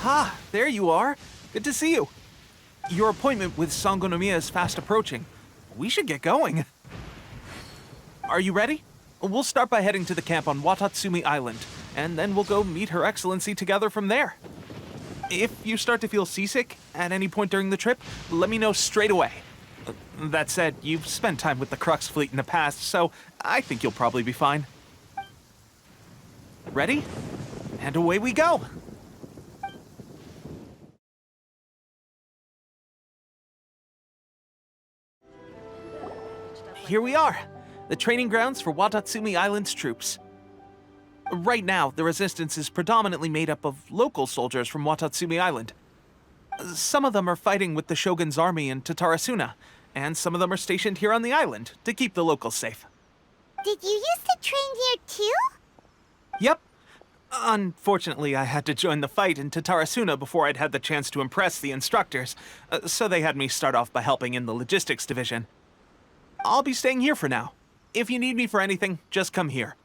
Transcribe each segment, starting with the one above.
Ah, there you are. Good to see you. Your appointment with Sangonomiya is fast approaching. We should get going. Are you ready? We'll start by heading to the camp on Watatsumi Island, and then we'll go meet Her Excellency together from there. If you start to feel seasick at any point during the trip, let me know straight away. That said, you've spent time with the Crux fleet in the past, so I think you'll probably be fine. Ready? And away we go! Here we are, the training grounds for Watatsumi Island's troops. Right now, the resistance is predominantly made up of local soldiers from Watatsumi Island. Some of them are fighting with the Shogun's army in Tatarasuna, and some of them are stationed here on the island to keep the locals safe. Did you used to train here too? Yep. Unfortunately, I had to join the fight in Tatarasuna before I'd had the chance to impress the instructors, so they had me start off by helping in the logistics division. I'll be staying here for now. If you need me for anything, just come here.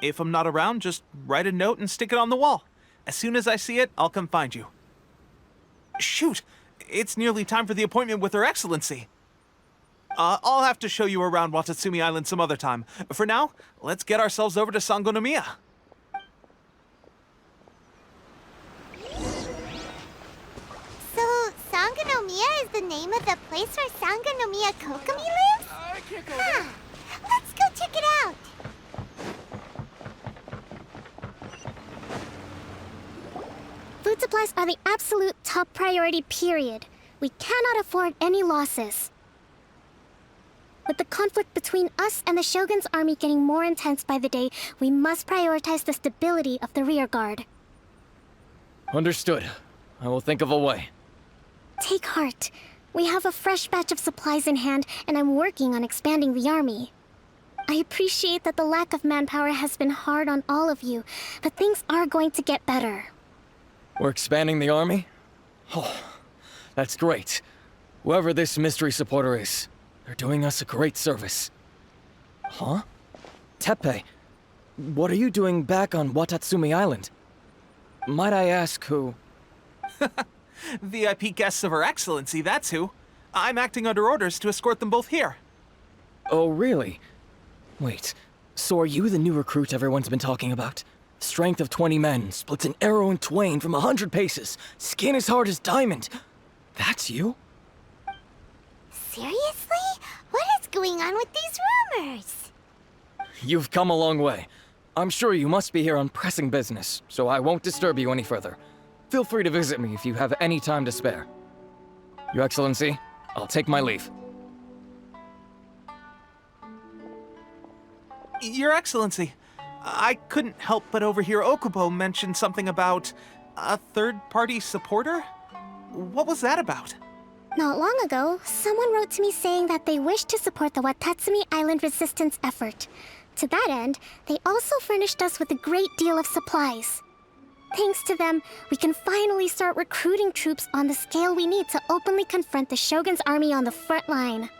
If I'm not around, just write a note and stick it on the wall. As soon as I see it, I'll come find you. Shoot! It's nearly time for the appointment with Her Excellency. I'll have to show you around Watatsumi Island some other time. For now, let's get ourselves over to Sangonomiya. So, Sangonomiya is the name of the place where Sangonomiya Kokomi lives? I can't go Huh. Let's go check it out. Food supplies are the absolute top priority, period. We cannot afford any losses. With the conflict between us and the Shogun's army getting more intense by the day, we must prioritize the stability of the rear guard. Understood. I will think of a way. Take heart. We have a fresh batch of supplies in hand, and I'm working on expanding the army. I appreciate that the lack of manpower has been hard on all of you, but things are going to get better. We're expanding the army? Oh, that's great. Whoever this mystery supporter is, they're doing us a great service. Huh? Teppei, what are you doing back on Watatsumi Island? Might I ask who? VIP guests of Her Excellency, that's who. I'm acting under orders to escort them both here. Oh, really? Wait, so are you the new recruit everyone's been talking about? Strength of 20 men, splits an arrow in twain from 100 paces, skin as hard as diamond. That's you? Seriously? What is going on with these rumors? You've come a long way. I'm sure you must be here on pressing business, so I won't disturb you any further. Feel free to visit me if you have any time to spare. Your Excellency, I'll take my leave. Your Excellency, I couldn't help but overhear Okubo mention something about a third-party supporter? What was that about? Not long ago, someone wrote to me saying that they wish to support the Watatsumi Island resistance effort. To that end, they also furnished us with a great deal of supplies. Thanks to them, we can finally start recruiting troops on the scale we need to openly confront the Shogun's army on the front line.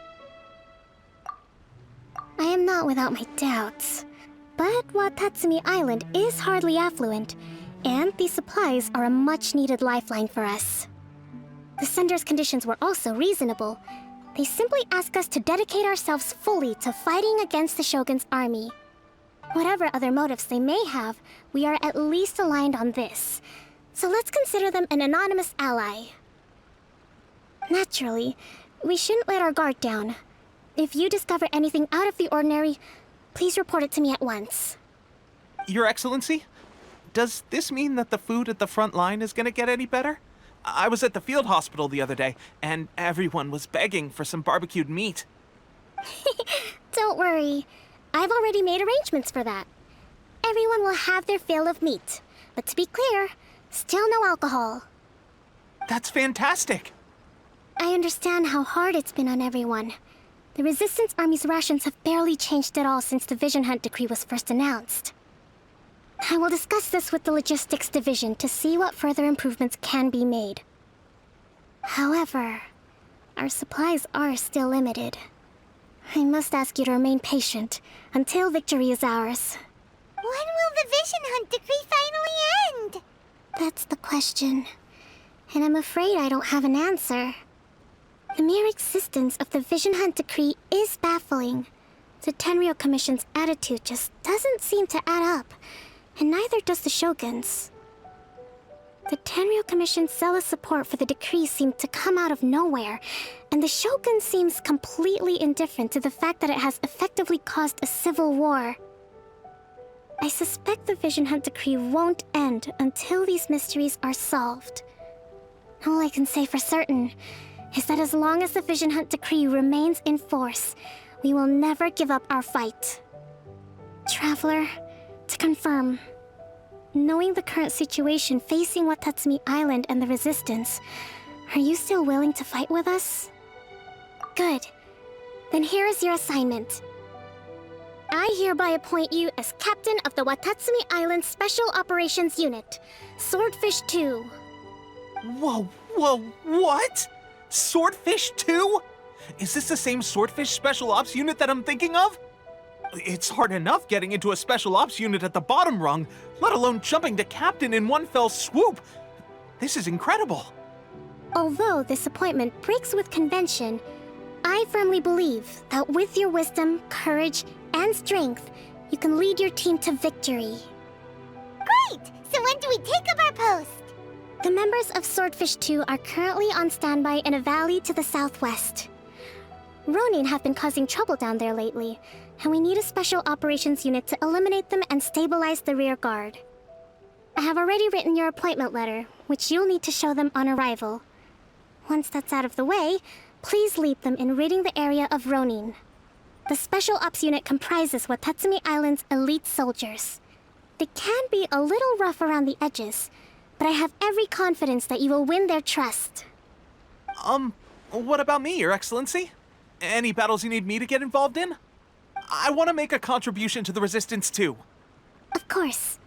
I am not without my doubts. But Watatsumi Island is hardly affluent, and these supplies are a much-needed lifeline for us. The sender's conditions were also reasonable. They simply ask us to dedicate ourselves fully to fighting against the Shogun's army. Whatever other motives they may have, we are at least aligned on this. So let's consider them an anonymous ally. Naturally, we shouldn't let our guard down. If you discover anything out of the ordinary, please report it to me at once. Your Excellency, does this mean that the food at the front line is gonna get any better? I was at the field hospital the other day, and everyone was begging for some barbecued meat. Don't worry. I've already made arrangements for that. Everyone will have their fill of meat. But to be clear, still no alcohol. That's fantastic! I understand how hard it's been on everyone. The Resistance Army's rations have barely changed at all since the Vision Hunt decree was first announced. I will discuss this with the Logistics Division to see what further improvements can be made. However, our supplies are still limited. I must ask you to remain patient until victory is ours. When will the Vision Hunt decree finally end? That's the question. And I'm afraid I don't have an answer. The mere existence of the Vision Hunt Decree is baffling. The Tenryou Commission's attitude just doesn't seem to add up, and neither does the Shogun's. The Tenryou Commission's zealous support for the decree seemed to come out of nowhere, and the Shogun seems completely indifferent to the fact that it has effectively caused a civil war. I suspect the Vision Hunt Decree won't end until these mysteries are solved. All I can say for certain is that as long as the Vision Hunt Decree remains in force, we will never give up our fight. Traveler, to confirm, knowing the current situation facing Watatsumi Island and the Resistance, are you still willing to fight with us? Good. Then here is your assignment. I hereby appoint you as Captain of the Watatsumi Island Special Operations Unit, Swordfish 2. Whoa, what? Swordfish 2? Is this the same Swordfish Special Ops unit that I'm thinking of? It's hard enough getting into a Special Ops unit at the bottom rung, let alone jumping to Captain in one fell swoop. This is incredible. Although this appointment breaks with convention, I firmly believe that with your wisdom, courage, and strength, you can lead your team to victory. Great! So when do we take up our post? The members of Swordfish 2 are currently on standby in a valley to the southwest. Ronin have been causing trouble down there lately, and we need a special operations unit to eliminate them and stabilize the rear guard. I have already written your appointment letter, which you'll need to show them on arrival. Once that's out of the way, please lead them in ridding the area of Ronin. The Special Ops unit comprises Watatsumi Island's elite soldiers. They can be a little rough around the edges, but I have every confidence that you will win their trust. What about me, Your Excellency? Any battles you need me to get involved in? I want to make a contribution to the Resistance too. Of course.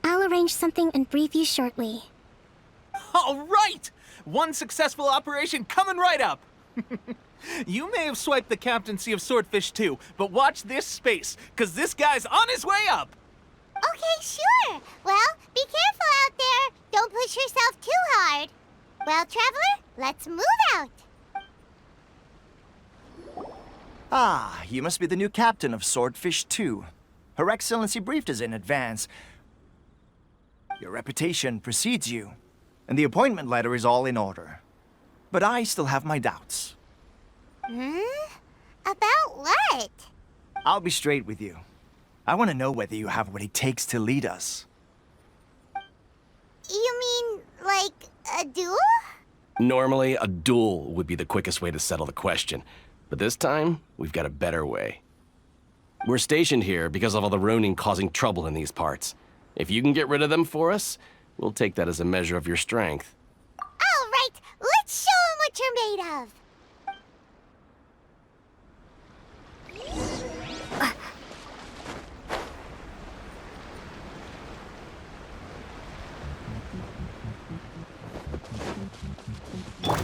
I'll arrange something and brief you shortly. All right! One successful operation coming right up! You may have swiped the captaincy of Swordfish 2, but watch this space, because this guy's on his way up! Okay, sure. Well, be careful out there. Don't push yourself too hard. Well, Traveler, let's move out. Ah, you must be the new captain of Swordfish 2. Her Excellency briefed us in advance. Your reputation precedes you, and the appointment letter is all in order. But I still have my doubts. About what? I'll be straight with you. I want to know whether you have what it takes to lead us. You mean, like, a duel? Normally, a duel would be the quickest way to settle the question. But this time, we've got a better way. We're stationed here because of all the Ronin causing trouble in these parts. If you can get rid of them for us, we'll take that as a measure of your strength. All right, let's show 'em what you're made of.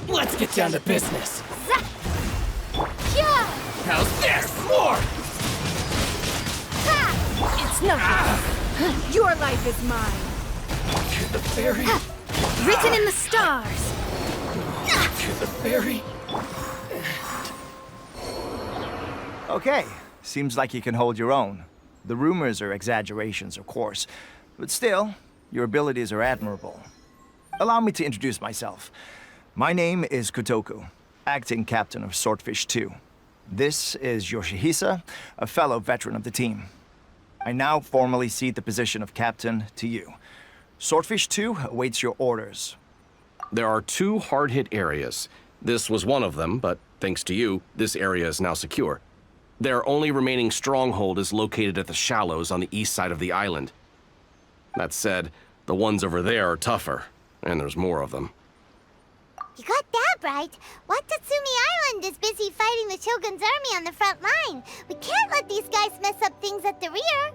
Let's get down to business. Yeah! How's this? More! It's nothing. Your life is mine. To the fairy. Written in the stars. To the fairy. Okay, seems like you can hold your own. The rumors are exaggerations, of course, but still, your abilities are admirable. Allow me to introduce myself. My name is Kotoku, acting captain of Swordfish 2. This is Yoshihisa, a fellow veteran of the team. I now formally cede the position of captain to you. Swordfish 2 awaits your orders. There are 2 hard-hit areas. This was one of them, but thanks to you, this area is now secure. Their only remaining stronghold is located at the shallows on the east side of the island. That said, the ones over there are tougher, and there's more of them. You got that right. Watatsumi Island is busy fighting the Shogun's army on the front line. We can't let these guys mess up things at the rear.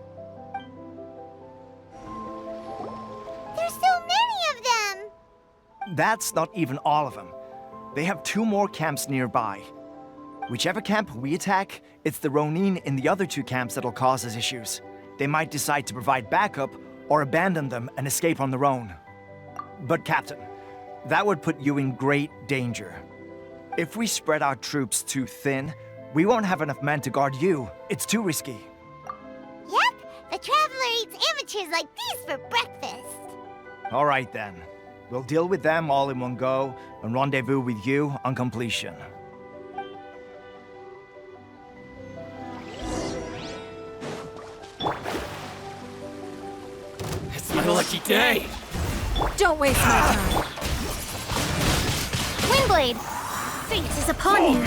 There's so many of them. That's not even all of them. They have 2 more camps nearby. Whichever camp we attack, it's the Ronin in the other 2 camps that'll cause us issues. They might decide to provide backup or abandon them and escape on their own. But Captain, that would put you in great danger. If we spread our troops too thin, we won't have enough men to guard you. It's too risky. Yep, the Traveler eats amateurs like these for breakfast. All right then. We'll deal with them all in one go and rendezvous with you on completion. It's my lucky day! Don't waste my time. Windblade! Fate is upon you!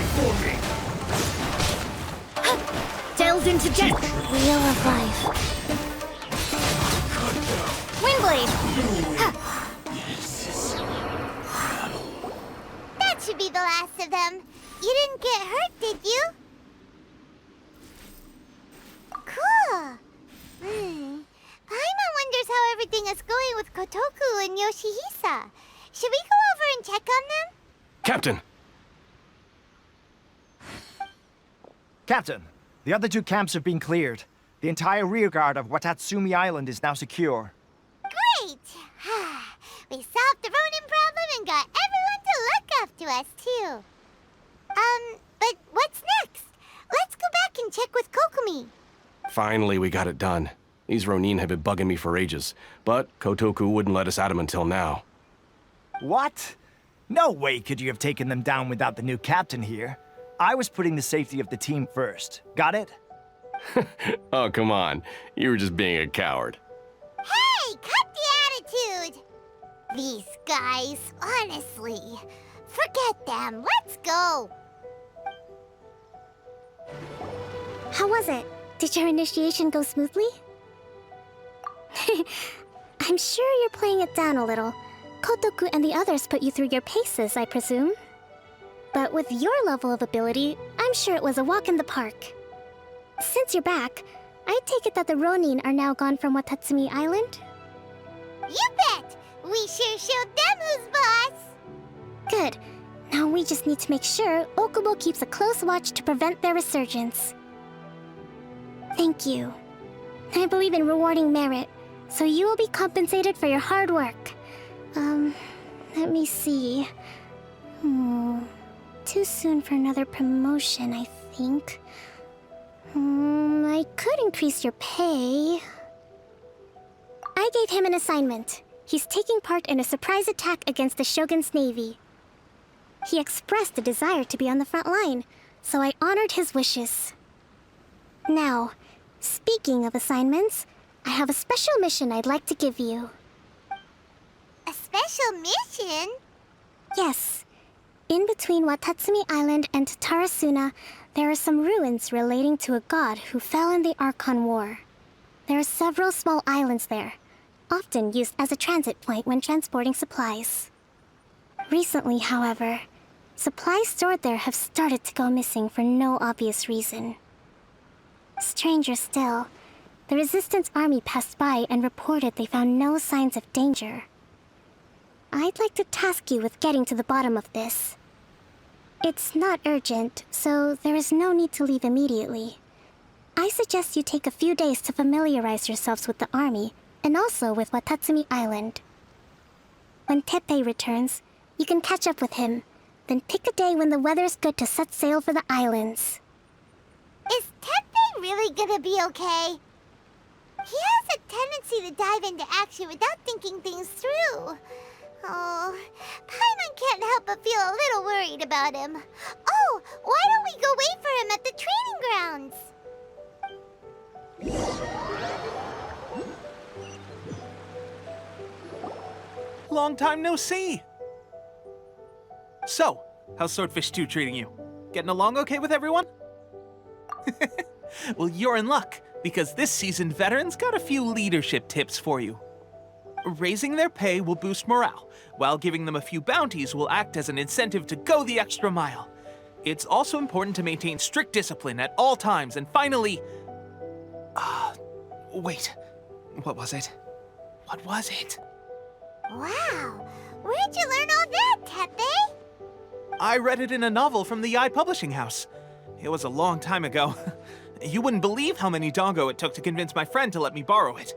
Delve into death! Wheel of life. Windblade! That should be the last of them. You didn't get hurt, did you? Cool. Paimon wonders how everything is going with Kotoku and Yoshihisa. Should we go over and check on them? Captain! Captain, the other two camps have been cleared. The entire rearguard of Watatsumi Island is now secure. Great! We solved the Ronin problem and got everyone to look after us, too. But what's next? Let's go back and check with Kokumi. Finally, we got it done. These Ronin have been bugging me for ages, but Kotoku wouldn't let us at them until now. What? No way could you have taken them down without the new captain here. I was putting the safety of the team first. Got it? Oh, come on. You were just being a coward. Hey, cut the attitude! These guys, honestly. Forget them. Let's go. How was it? Did your initiation go smoothly? I'm sure you're playing it down a little. Kotoku and the others put you through your paces, I presume. But with your level of ability, I'm sure it was a walk in the park. Since you're back, I take it that the Ronin are now gone from Watatsumi Island? You bet! We sure showed them who's boss! Good. Now we just need to make sure Okubo keeps a close watch to prevent their resurgence. Thank you. I believe in rewarding merit, so you will be compensated for your hard work. Let me see. Too soon for another promotion, I think. I could increase your pay. I gave him an assignment. He's taking part in a surprise attack against the Shogun's navy. He expressed a desire to be on the front line, so I honored his wishes. Now, speaking of assignments, I have a special mission I'd like to give you. A special mission? Yes. In between Watatsumi Island and Tarasuna, there are some ruins relating to a god who fell in the Archon War. There are several small islands there, often used as a transit point when transporting supplies. Recently, however, supplies stored there have started to go missing for no obvious reason. Stranger still, the Resistance army passed by and reported they found no signs of danger. I'd like to task you with getting to the bottom of this. It's not urgent, so there is no need to leave immediately. I suggest you take a few days to familiarize yourselves with the army, and also with Watatsumi Island. When Teppei returns, you can catch up with him, then pick a day when the weather's good to set sail for the islands. Is Teppei really gonna be okay? He has a tendency to dive into action without thinking things through. Oh, Paimon can't help but feel a little worried about him. Oh, why don't we go wait for him at the training grounds? Long time no see. So, how's Swordfish 2 treating you? Getting along okay with everyone? Well, you're in luck, because this seasoned veteran's got a few leadership tips for you. Raising their pay will boost morale, while giving them a few bounties will act as an incentive to go the extra mile. It's also important to maintain strict discipline at all times, and finally... wait. What was it? What was it? Wow, where'd you learn all that, Teppei? I read it in a novel from the Yae Publishing House. It was a long time ago. You wouldn't believe how many dongo it took to convince my friend to let me borrow it.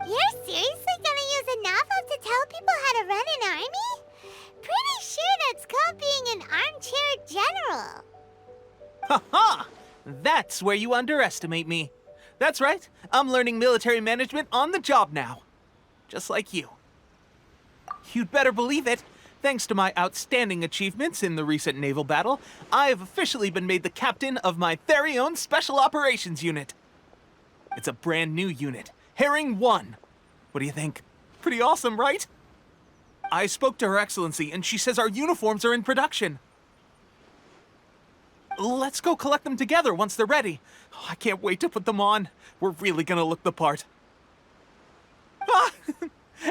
You're seriously gonna use a novel tell people how to run an army? Pretty sure that's called being an armchair general. Ha ha! That's where you underestimate me. That's right, I'm learning military management on the job now. Just like you. You'd better believe it. Thanks to my outstanding achievements in the recent naval battle, I have officially been made the captain of my very own Special Operations Unit. It's a brand new unit, Herring 1. What do you think? Pretty awesome, right? I spoke to Her Excellency, and she says our uniforms are in production. Let's go collect them together once they're ready. Oh, I can't wait to put them on. We're really gonna look the part. Ah!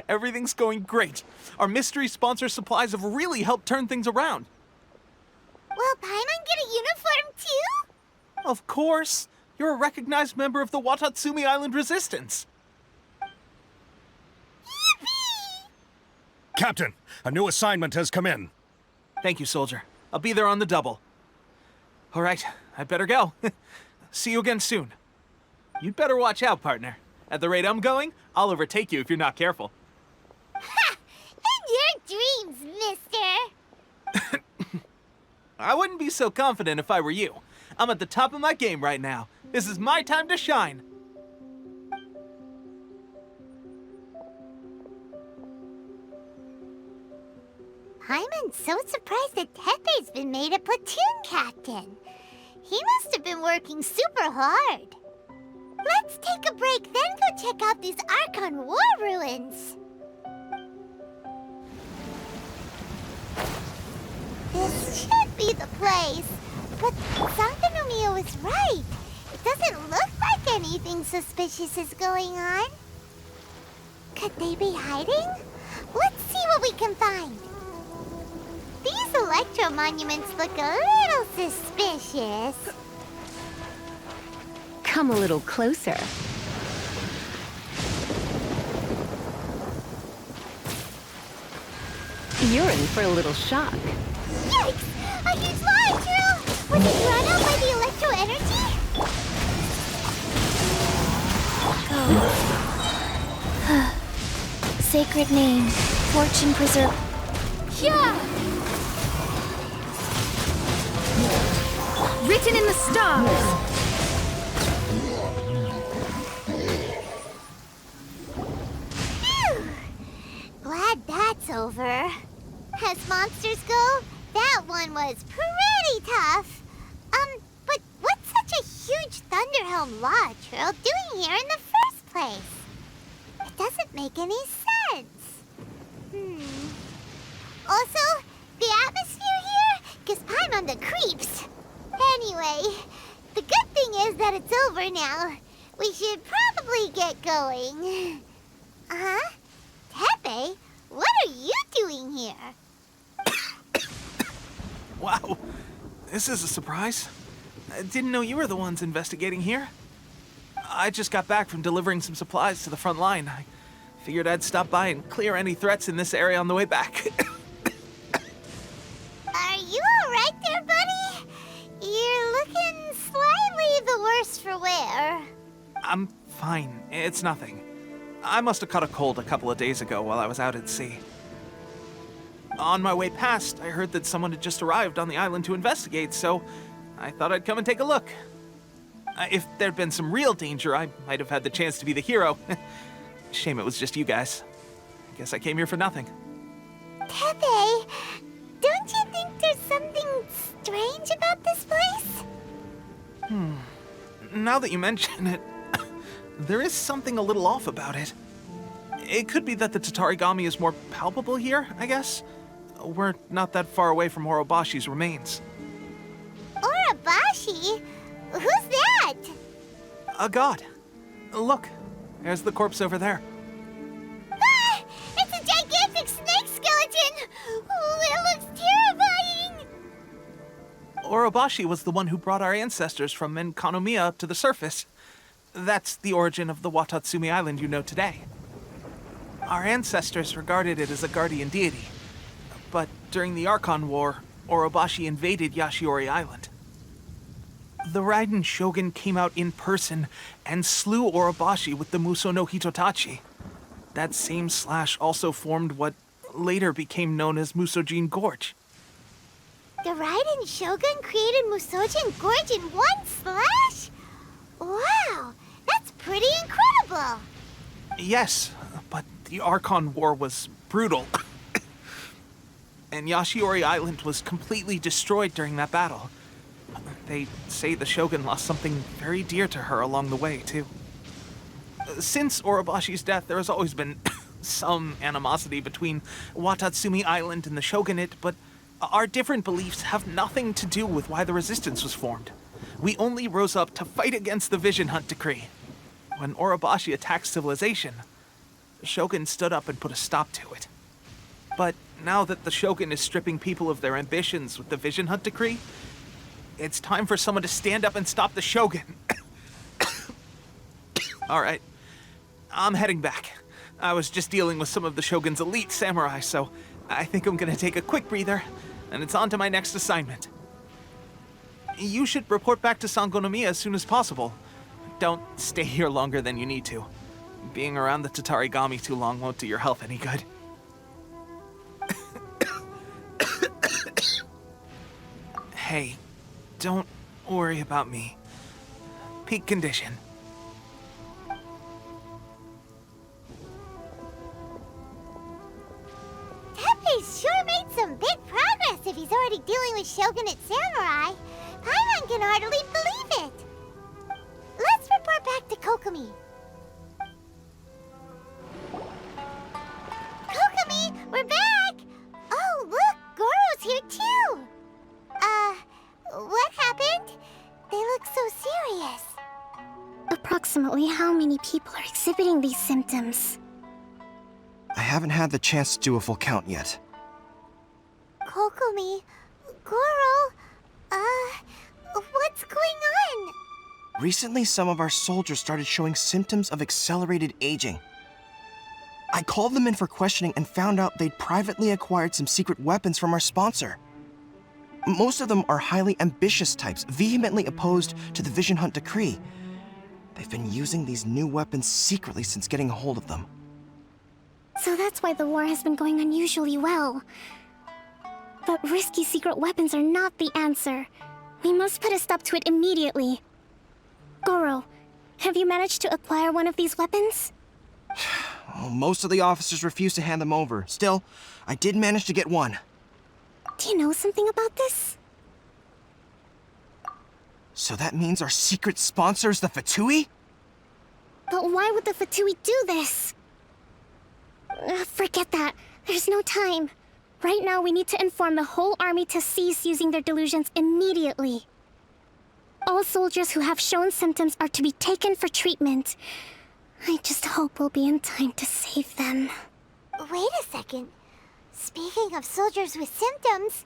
Everything's going great. Our mystery sponsor supplies have really helped turn things around. Will Paimon get a uniform too? Of course. You're a recognized member of the Watatsumi Island Resistance. Yippee! Captain, a new assignment has come in. Thank you, soldier. I'll be there on the double. All right, I better go. See you again soon. You'd better watch out, partner. At the rate I'm going, I'll overtake you if you're not careful. Ha! In your dreams, mister! I wouldn't be so confident if I were you. I'm at the top of my game right now. This is my time to shine. Paimon's so surprised that Tepe's been made a platoon captain. He must have been working super hard. Let's take a break, then go check out these Archon War ruins. This should be the place. But Sankanomiya was right. It doesn't look like anything suspicious is going on. Could they be hiding? Let's see what we can find. These electro monuments look a little suspicious. Come a little closer. You're in for a little shock. Yikes! A huge lie, Drew! Was it run out by the electro energy? Go. Sacred name, fortune preserve. Yeah! Written in the stars! Phew! Glad that's over. As monsters go, that one was pretty tough. But what's such a huge Thunderhelm Lodge Trail doing here in the first place? It doesn't make any sense. Also, the atmosphere here gives Paimon the creeps. Anyway, the good thing is that it's over now. We should probably get going. Uh-huh. Tepe, what are you doing here? Wow, this is a surprise. I didn't know you were the ones investigating here. I just got back from delivering some supplies to the front line. I figured I'd stop by and clear any threats in this area on the way back. Are you alright there, buddy? You're looking slightly the worse for wear. I'm fine. It's nothing. I must have caught a cold a couple of days ago while I was out at sea. On my way past, I heard that someone had just arrived on the island to investigate, so I thought I'd come and take a look. If there'd been some real danger, I might have had the chance to be the hero. Shame it was just you guys. I guess I came here for nothing. Tepe, don't you think there's something strange about this place? Now that you mention it, there is something a little off about it. It could be that the Tatarigami is more palpable here, I guess. We're not that far away from Orobashi's remains. Orobashi? Who's that? A god. Look, there's the corpse over there. Ah! It's a gigantic snake skeleton! Oh, it looks terrifying! Orobashi was the one who brought our ancestors from Enkanomiya up to the surface. That's the origin of the Watatsumi Island you know today. Our ancestors regarded it as a guardian deity. But during the Archon War, Orobashi invaded Yashiori Island. The Raiden Shogun came out in person and slew Orobashi with the Muso no Hitotachi. that same slash also formed what later became known as Musojin Gorge. The Raiden Shogun created Musojin Gorge in one slash? Wow, that's pretty incredible! Yes, but the Archon War was brutal. And Yashiori Island was completely destroyed during that battle. They say the Shogun lost something very dear to her along the way, too. Since Orobashi's death, there has always been some animosity between Watatsumi Island and the Shogunate, but our different beliefs have nothing to do with why the resistance was formed. We only rose up to fight against the Vision Hunt Decree. When Orobashi attacked civilization, the Shogun stood up and put a stop to it. But now that the Shogun is stripping people of their ambitions with the Vision Hunt Decree, it's time for someone to stand up and stop the Shogun. Alright, I'm heading back. I was just dealing with some of the Shogun's elite samurai, so I think I'm gonna take a quick breather, and it's on to my next assignment. You should report back to Sangonomiya as soon as possible. Don't stay here longer than you need to. Being around the Tatarigami too long won't do your health any good. Hey, don't worry about me. Peak condition. Teppei's sure made some big progress if he's already dealing with Shogunate samurai. Paimon can hardly believe it. Let's report back to Kokomi. Kokomi, we're back! Oh, look, Goro's here too! What happened? They look so serious. Approximately how many people are exhibiting these symptoms? I haven't had the chance to do a full count yet. Kokomi, Goro, what's going on? Recently, some of our soldiers started showing symptoms of accelerated aging. I called them in for questioning and found out they'd privately acquired some secret weapons from our sponsor. Most of them are highly ambitious types, vehemently opposed to the Vision Hunt Decree. They've been using these new weapons secretly since getting a hold of them. So that's why the war has been going unusually well. But risky secret weapons are not the answer. We must put a stop to it immediately. Goro, have you managed to acquire one of these weapons? Well, most of the officers refuse to hand them over. Still, I did manage to get one. Do you know something about this? So that means our secret sponsor is the Fatui? But why would the Fatui do this? Forget that. There's no time. Right now, we need to inform the whole army to cease using their delusions immediately. All soldiers who have shown symptoms are to be taken for treatment. I just hope we'll be in time to save them. Wait a second. Speaking of soldiers with symptoms...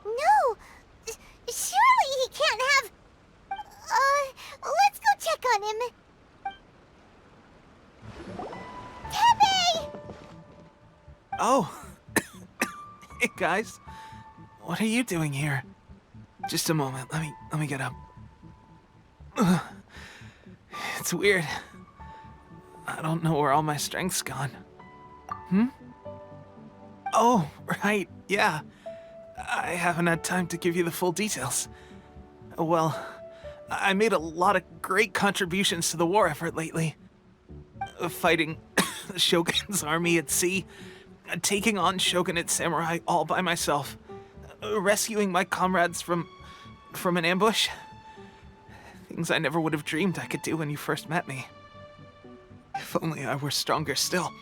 No! Surely he can't have... let's go check on him. Teppei! Oh. Hey, guys. What are you doing here? Just a moment. Let me get up. Ugh. It's weird. I don't know where all my strength's gone. Oh, right, yeah. I haven't had time to give you the full details. Well, I made a lot of great contributions to the war effort lately. Fighting the Shogun's army at sea, taking on Shogunate samurai all by myself, rescuing my comrades from an ambush. Things I never would have dreamed I could do when you first met me. If only I were stronger still.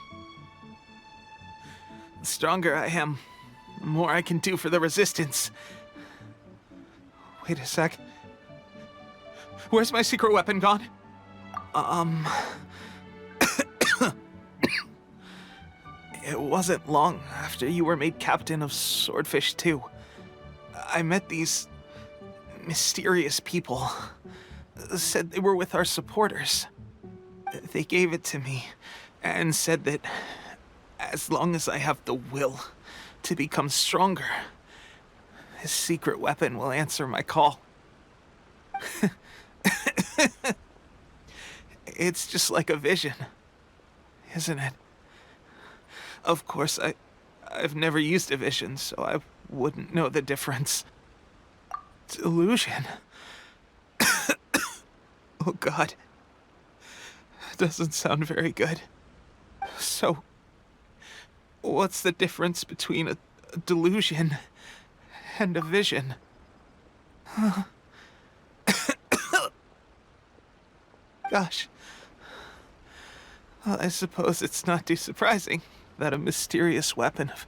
The stronger I am, the more I can do for the Resistance. Wait a sec. Where's my secret weapon gone? It wasn't long after you were made captain of Swordfish 2. I met these mysterious people. Said they were with our supporters. They gave it to me and said that as long as I have the will to become stronger, his secret weapon will answer my call. It's just like a vision, isn't it? Of course, I've never used a vision, so I wouldn't know the difference. Delusion? Oh God. Doesn't sound very good. So, what's the difference between a delusion and a vision? Gosh. Well, I suppose it's not too surprising that a mysterious weapon of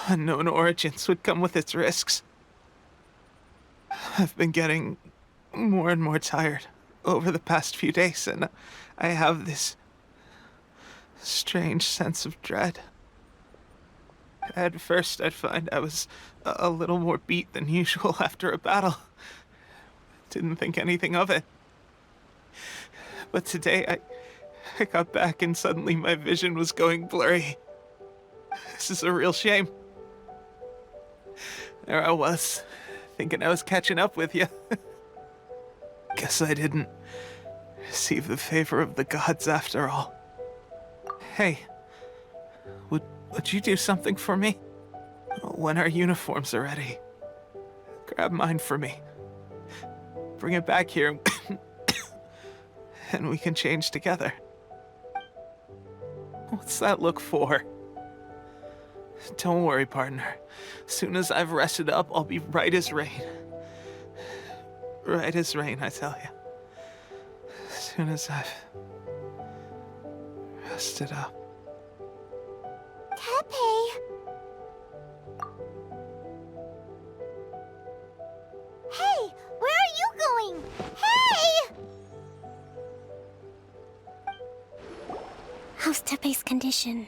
unknown origins would come with its risks. I've been getting more and more tired over the past few days, and I have this strange sense of dread. At first, I'd find I was a little more beat than usual after a battle. Didn't think anything of it. But today, I got back and suddenly my vision was going blurry. This is a real shame. There I was, thinking I was catching up with you. Guess I didn't receive the favor of the gods after all. Hey, would you do something for me? When our uniforms are ready, grab mine for me. Bring it back here, and we can change together. What's that look for? Don't worry, partner. As soon as I've rested up, I'll be right as rain. Right as rain, I tell you. As soon as I've rested up. Teppei! Hey! Where are you going? Hey! How's Teppei's condition?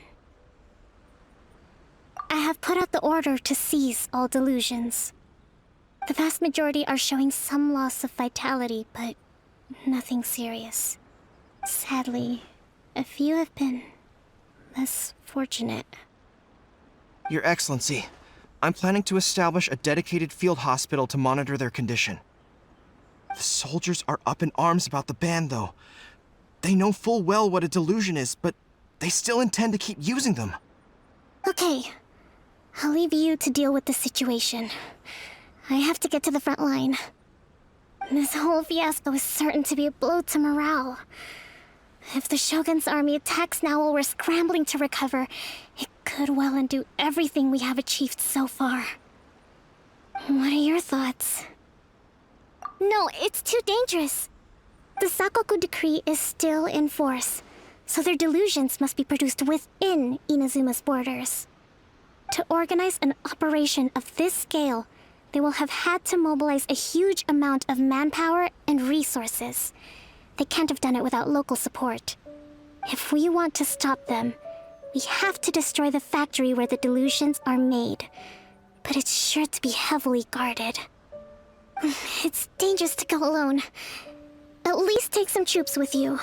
I have put out the order to seize all delusions. The vast majority are showing some loss of vitality, but nothing serious. Sadly, a few have been less fortunate. Your Excellency, I'm planning to establish a dedicated field hospital to monitor their condition. The soldiers are up in arms about the ban, though. They know full well what a delusion is, but they still intend to keep using them. Okay, I'll leave you to deal with the situation. I have to get to the front line. This whole fiasco is certain to be a blow to morale. If the Shogun's army attacks now while we're scrambling to recover, it could well undo everything we have achieved so far. What are your thoughts? No, it's too dangerous. The Sakoku decree is still in force, so their delusions must be produced within Inazuma's borders. To organize an operation of this scale, they will have had to mobilize a huge amount of manpower and resources. They can't have done it without local support. If we want to stop them, we have to destroy the factory where the delusions are made. But it's sure to be heavily guarded. It's dangerous to go alone. At least take some troops with you.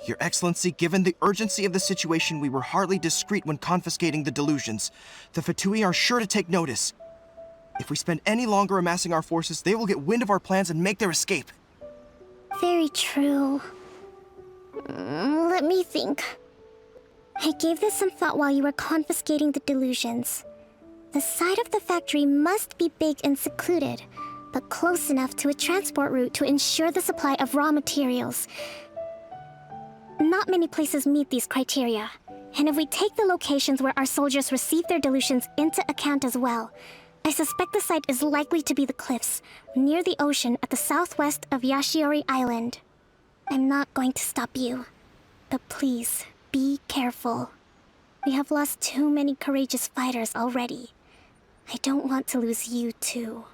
Your Excellency, given the urgency of the situation, we were hardly discreet when confiscating the delusions. The Fatui are sure to take notice. If we spend any longer amassing our forces, they will get wind of our plans and make their escape. Very true. Let me think. I gave this some thought while you were confiscating the delusions. The side of the factory must be big and secluded, but close enough to a transport route to ensure the supply of raw materials. Not many places meet these criteria, and if we take the locations where our soldiers receive their delusions into account as well, I suspect the site is likely to be the cliffs, near the ocean at the southwest of Yashiori Island. I'm not going to stop you, but please, be careful. We have lost too many courageous fighters already. I don't want to lose you too.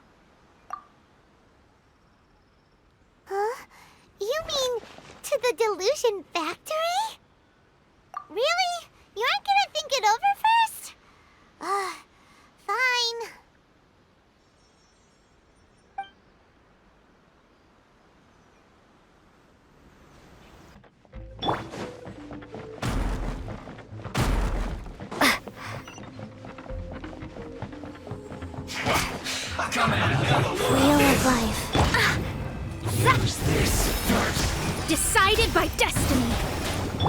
Huh? You mean to the delusion factory? Really? You aren't gonna think it over first? Fine. Wheel of life. Decided by destiny.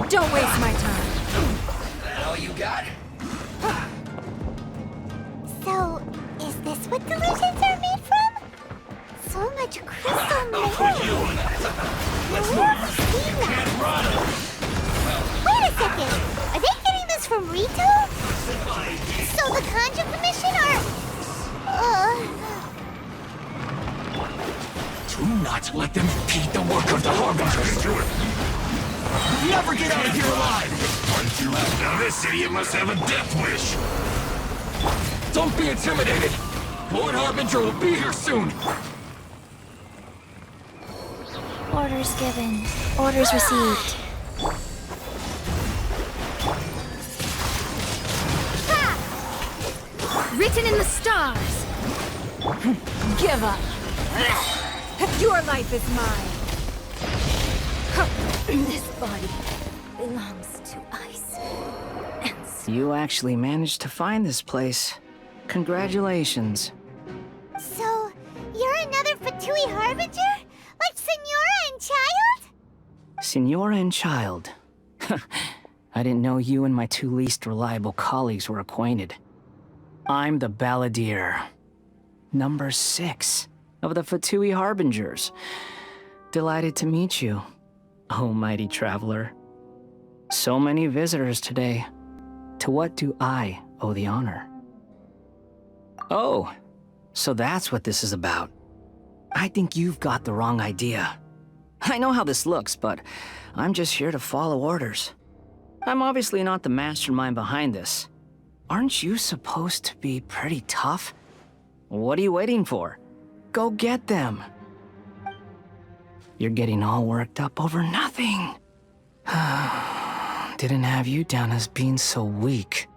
Don't waste my time. all you got? So, is this what delusions are made from? So much crystal metal. Let's I've seen that. Wait a second. Are they getting this from Rito? So the Kanji Commission are... Do not let them impede the work of the Harbingers. Never get out of here alive! Now this idiot must have a death wish. Don't be intimidated! Lord Harbinger will be here soon! Orders given. Orders received. Written in the stars! Give up! Your life is mine! This body belongs to ice and snow. You actually managed to find this place. Congratulations. So, you're another Fatui Harbinger? Like Senora and Child? Senora and Child. I didn't know you and my two least reliable colleagues were acquainted. I'm the Balladeer. Number 6 of the Fatui Harbingers. Delighted to meet you, oh mighty traveler. So many visitors today. To what do I owe the honor? Oh, so that's what this is about. I think you've got the wrong idea. I know how this looks, but I'm just here to follow orders. I'm obviously not the mastermind behind this. Aren't you supposed to be pretty tough? What are you waiting for? Go get them. You're getting all worked up over nothing. Didn't have you down as being so weak.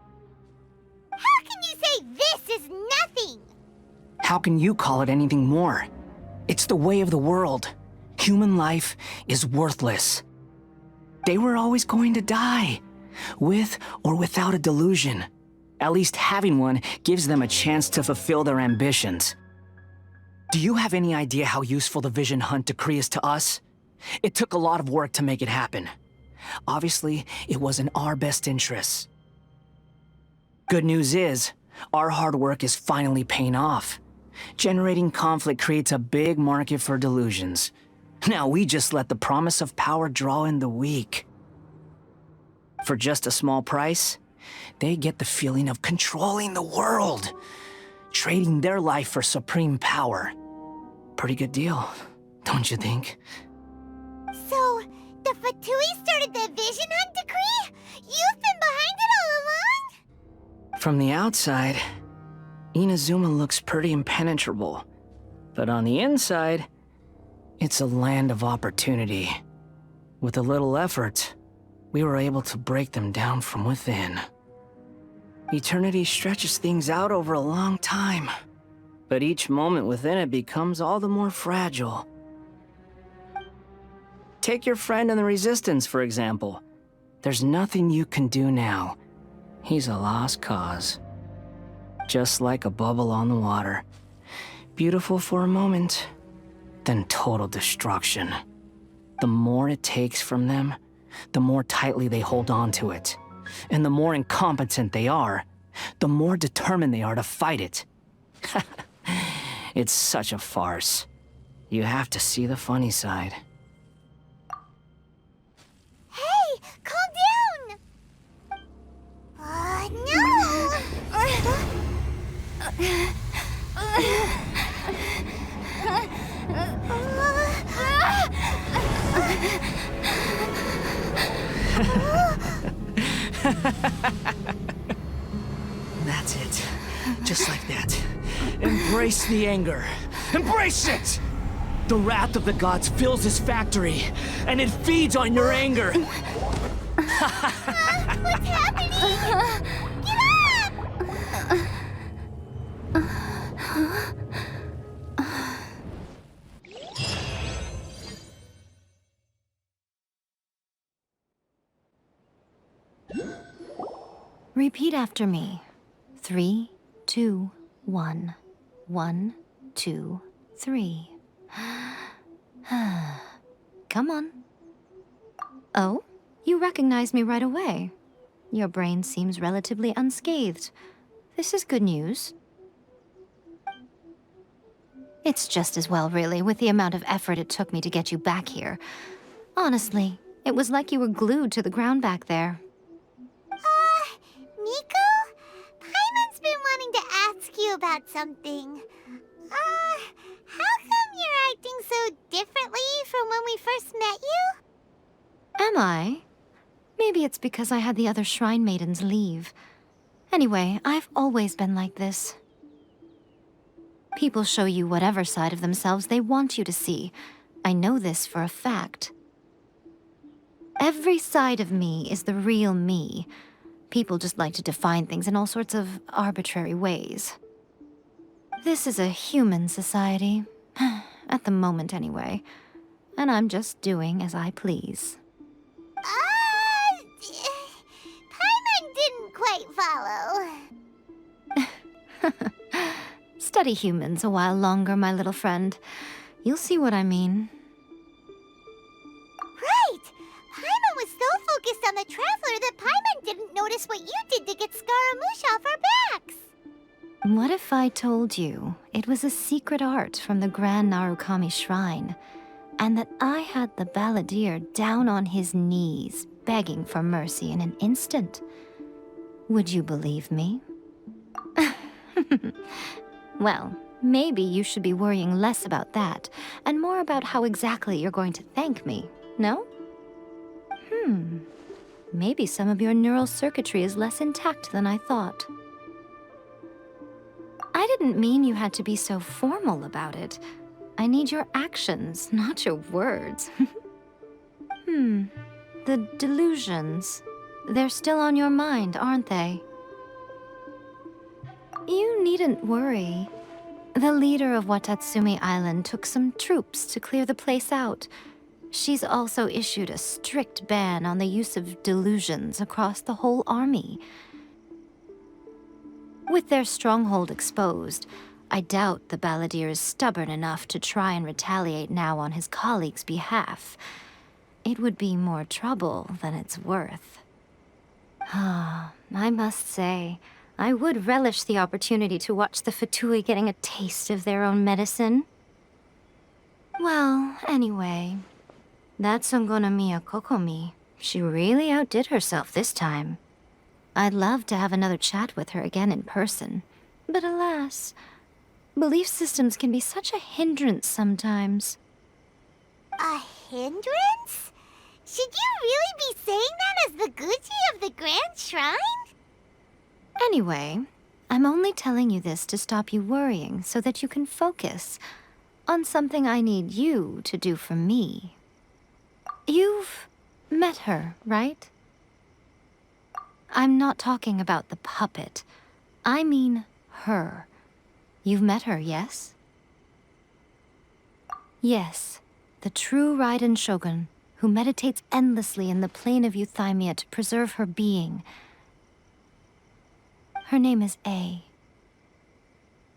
How can you say this is nothing? How can you call it anything more? It's the way of the world. Human life is worthless. They were always going to die, with or without a delusion. At least having one gives them a chance to fulfill their ambitions. Do you have any idea how useful the Vision Hunt decree is to us? It took a lot of work to make it happen. Obviously, it was in our best interests. Good news is, our hard work is finally paying off. Generating conflict creates a big market for delusions. Now we just let the promise of power draw in the weak. For just a small price, they get the feeling of controlling the world, trading their life for supreme power. Pretty good deal, don't you think? So, the Fatui started the Vision Hunt decree? You've been behind it all along? From the outside, Inazuma looks pretty impenetrable. But on the inside, it's a land of opportunity. With a little effort, we were able to break them down from within. Eternity stretches things out over a long time, but each moment within it becomes all the more fragile. Take your friend in the Resistance, for example. There's nothing you can do now. He's a lost cause. Just like a bubble on the water. Beautiful for a moment, then total destruction. The more it takes from them, the more tightly they hold on to it. And the more incompetent they are, the more determined they are to fight it. It's such a farce. You have to see the funny side. Hey, calm down! No! That's it. Just like that. Embrace the anger. Embrace it! The wrath of the gods fills this factory, and it feeds on your anger. What's happening? Get up! Repeat after me. 3, 2, 1. 1, 2, 3. Come on. Oh, you recognized me right away. Your brain seems relatively unscathed. This is good news. It's just as well, really, with the amount of effort it took me to get you back here. Honestly, it was like you were glued to the ground back there. Nico? Paimon's been wanting to ask you about something. How come you're acting so differently from when we first met you? Am I? Maybe it's because I had the other shrine maidens leave. Anyway, I've always been like this. People show you whatever side of themselves they want you to see. I know this for a fact. Every side of me is the real me. People just like to define things in all sorts of arbitrary ways. This is a human society. At the moment, anyway. And I'm just doing as I please. Paimon didn't quite follow. Study humans a while longer, my little friend. You'll see what I mean. Right! Paimon was so focused on the Traveler that Paimon didn't notice what you did to get Scaramuccia off our backs. What if I told you it was a secret art from the Grand Narukami Shrine, and that I had the balladeer down on his knees, begging for mercy in an instant? Would you believe me? Well, maybe you should be worrying less about that, and more about how exactly you're going to thank me, no? Maybe some of your neural circuitry is less intact than I thought. I didn't mean you had to be so formal about it. I need your actions, not your words. The delusions. They're still on your mind, aren't they? You needn't worry. The leader of Watatsumi Island took some troops to clear the place out. She's also issued a strict ban on the use of delusions across the whole army. With their stronghold exposed, I doubt the balladeer is stubborn enough to try and retaliate now on his colleagues' behalf. It would be more trouble than it's worth. I must say, I would relish the opportunity to watch the Fatui getting a taste of their own medicine. Well, anyway, that's Songonamiya Kokomi. She really outdid herself this time. I'd love to have another chat with her again in person. But alas, belief systems can be such a hindrance sometimes. A hindrance? Should you really be saying that as the Gucci of the Grand Shrine? Anyway, I'm only telling you this to stop you worrying so that you can focus on something I need you to do for me. You've met her, right? I'm not talking about the puppet. I mean her. You've met her, yes? Yes, the true Raiden Shogun, who meditates endlessly in the plane of euthymia to preserve her being. Her name is A.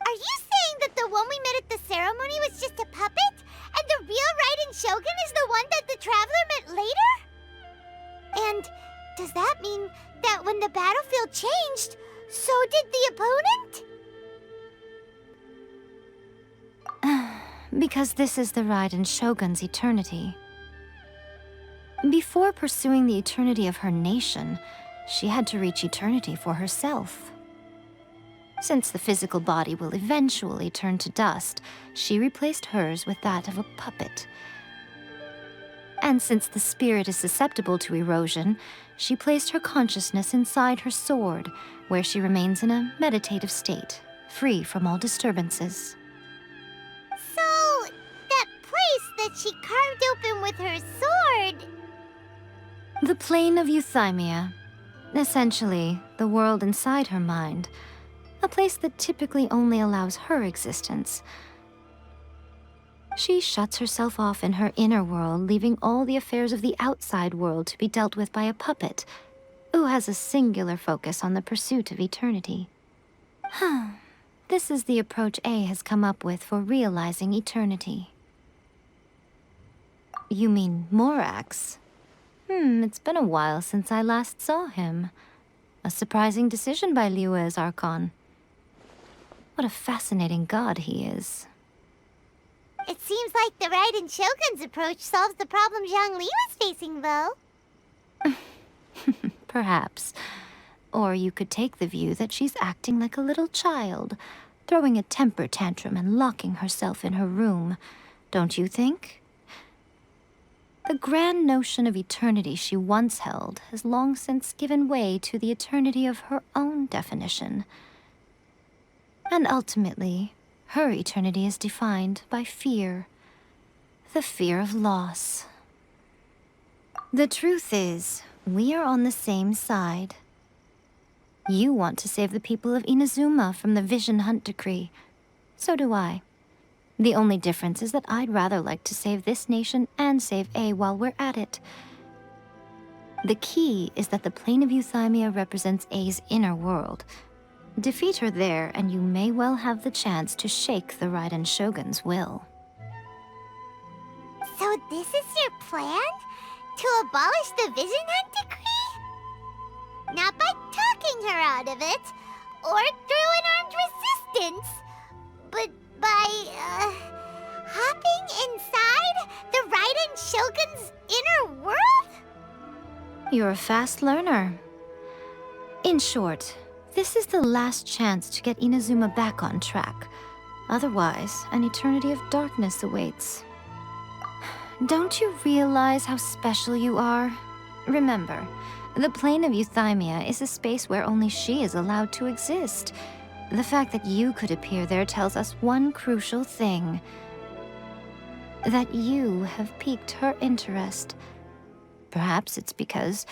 Are you saying that the one we met at the ceremony was just a puppet? And the real Raiden Shogun is the one that the Traveler met later? And does that mean that when the battlefield changed, so did the opponent? Because this is the Raiden Shogun's eternity. Before pursuing the eternity of her nation, she had to reach eternity for herself. Since the physical body will eventually turn to dust, she replaced hers with that of a puppet. And since the spirit is susceptible to erosion, she placed her consciousness inside her sword, where she remains in a meditative state, free from all disturbances. So, that place that she carved open with her sword... The plane of euthymia. Essentially, the world inside her mind. A place that typically only allows her existence. She shuts herself off in her inner world, leaving all the affairs of the outside world to be dealt with by a puppet, who has a singular focus on the pursuit of eternity. This is the approach A has come up with for realizing eternity. You mean Morax? It's been a while since I last saw him. A surprising decision by Liyue's Archon. What a fascinating god he is. It seems like the Raiden Shogun's approach solves the problem Zhang Li was facing, though. Perhaps. Or you could take the view that she's acting like a little child, throwing a temper tantrum and locking herself in her room. Don't you think? The grand notion of eternity she once held has long since given way to the eternity of her own definition. And ultimately, her eternity is defined by fear. The fear of loss. The truth is, we are on the same side. You want to save the people of Inazuma from the Vision Hunt Decree. So do I. The only difference is that I'd rather like to save this nation and save A while we're at it. The key is that the plane of Euthymia represents A's inner world. Defeat her there, and you may well have the chance to shake the Raiden Shogun's will. So this is your plan? To abolish the Vision Hunt Decree? Not by talking her out of it, or through an armed resistance, but by, hopping inside the Raiden Shogun's inner world? You're a fast learner. In short, this is the last chance to get Inazuma back on track. Otherwise, an eternity of darkness awaits. Don't you realize how special you are? Remember, the plane of Euthymia is a space where only she is allowed to exist. The fact that you could appear there tells us one crucial thing. That you have piqued her interest. Perhaps it's because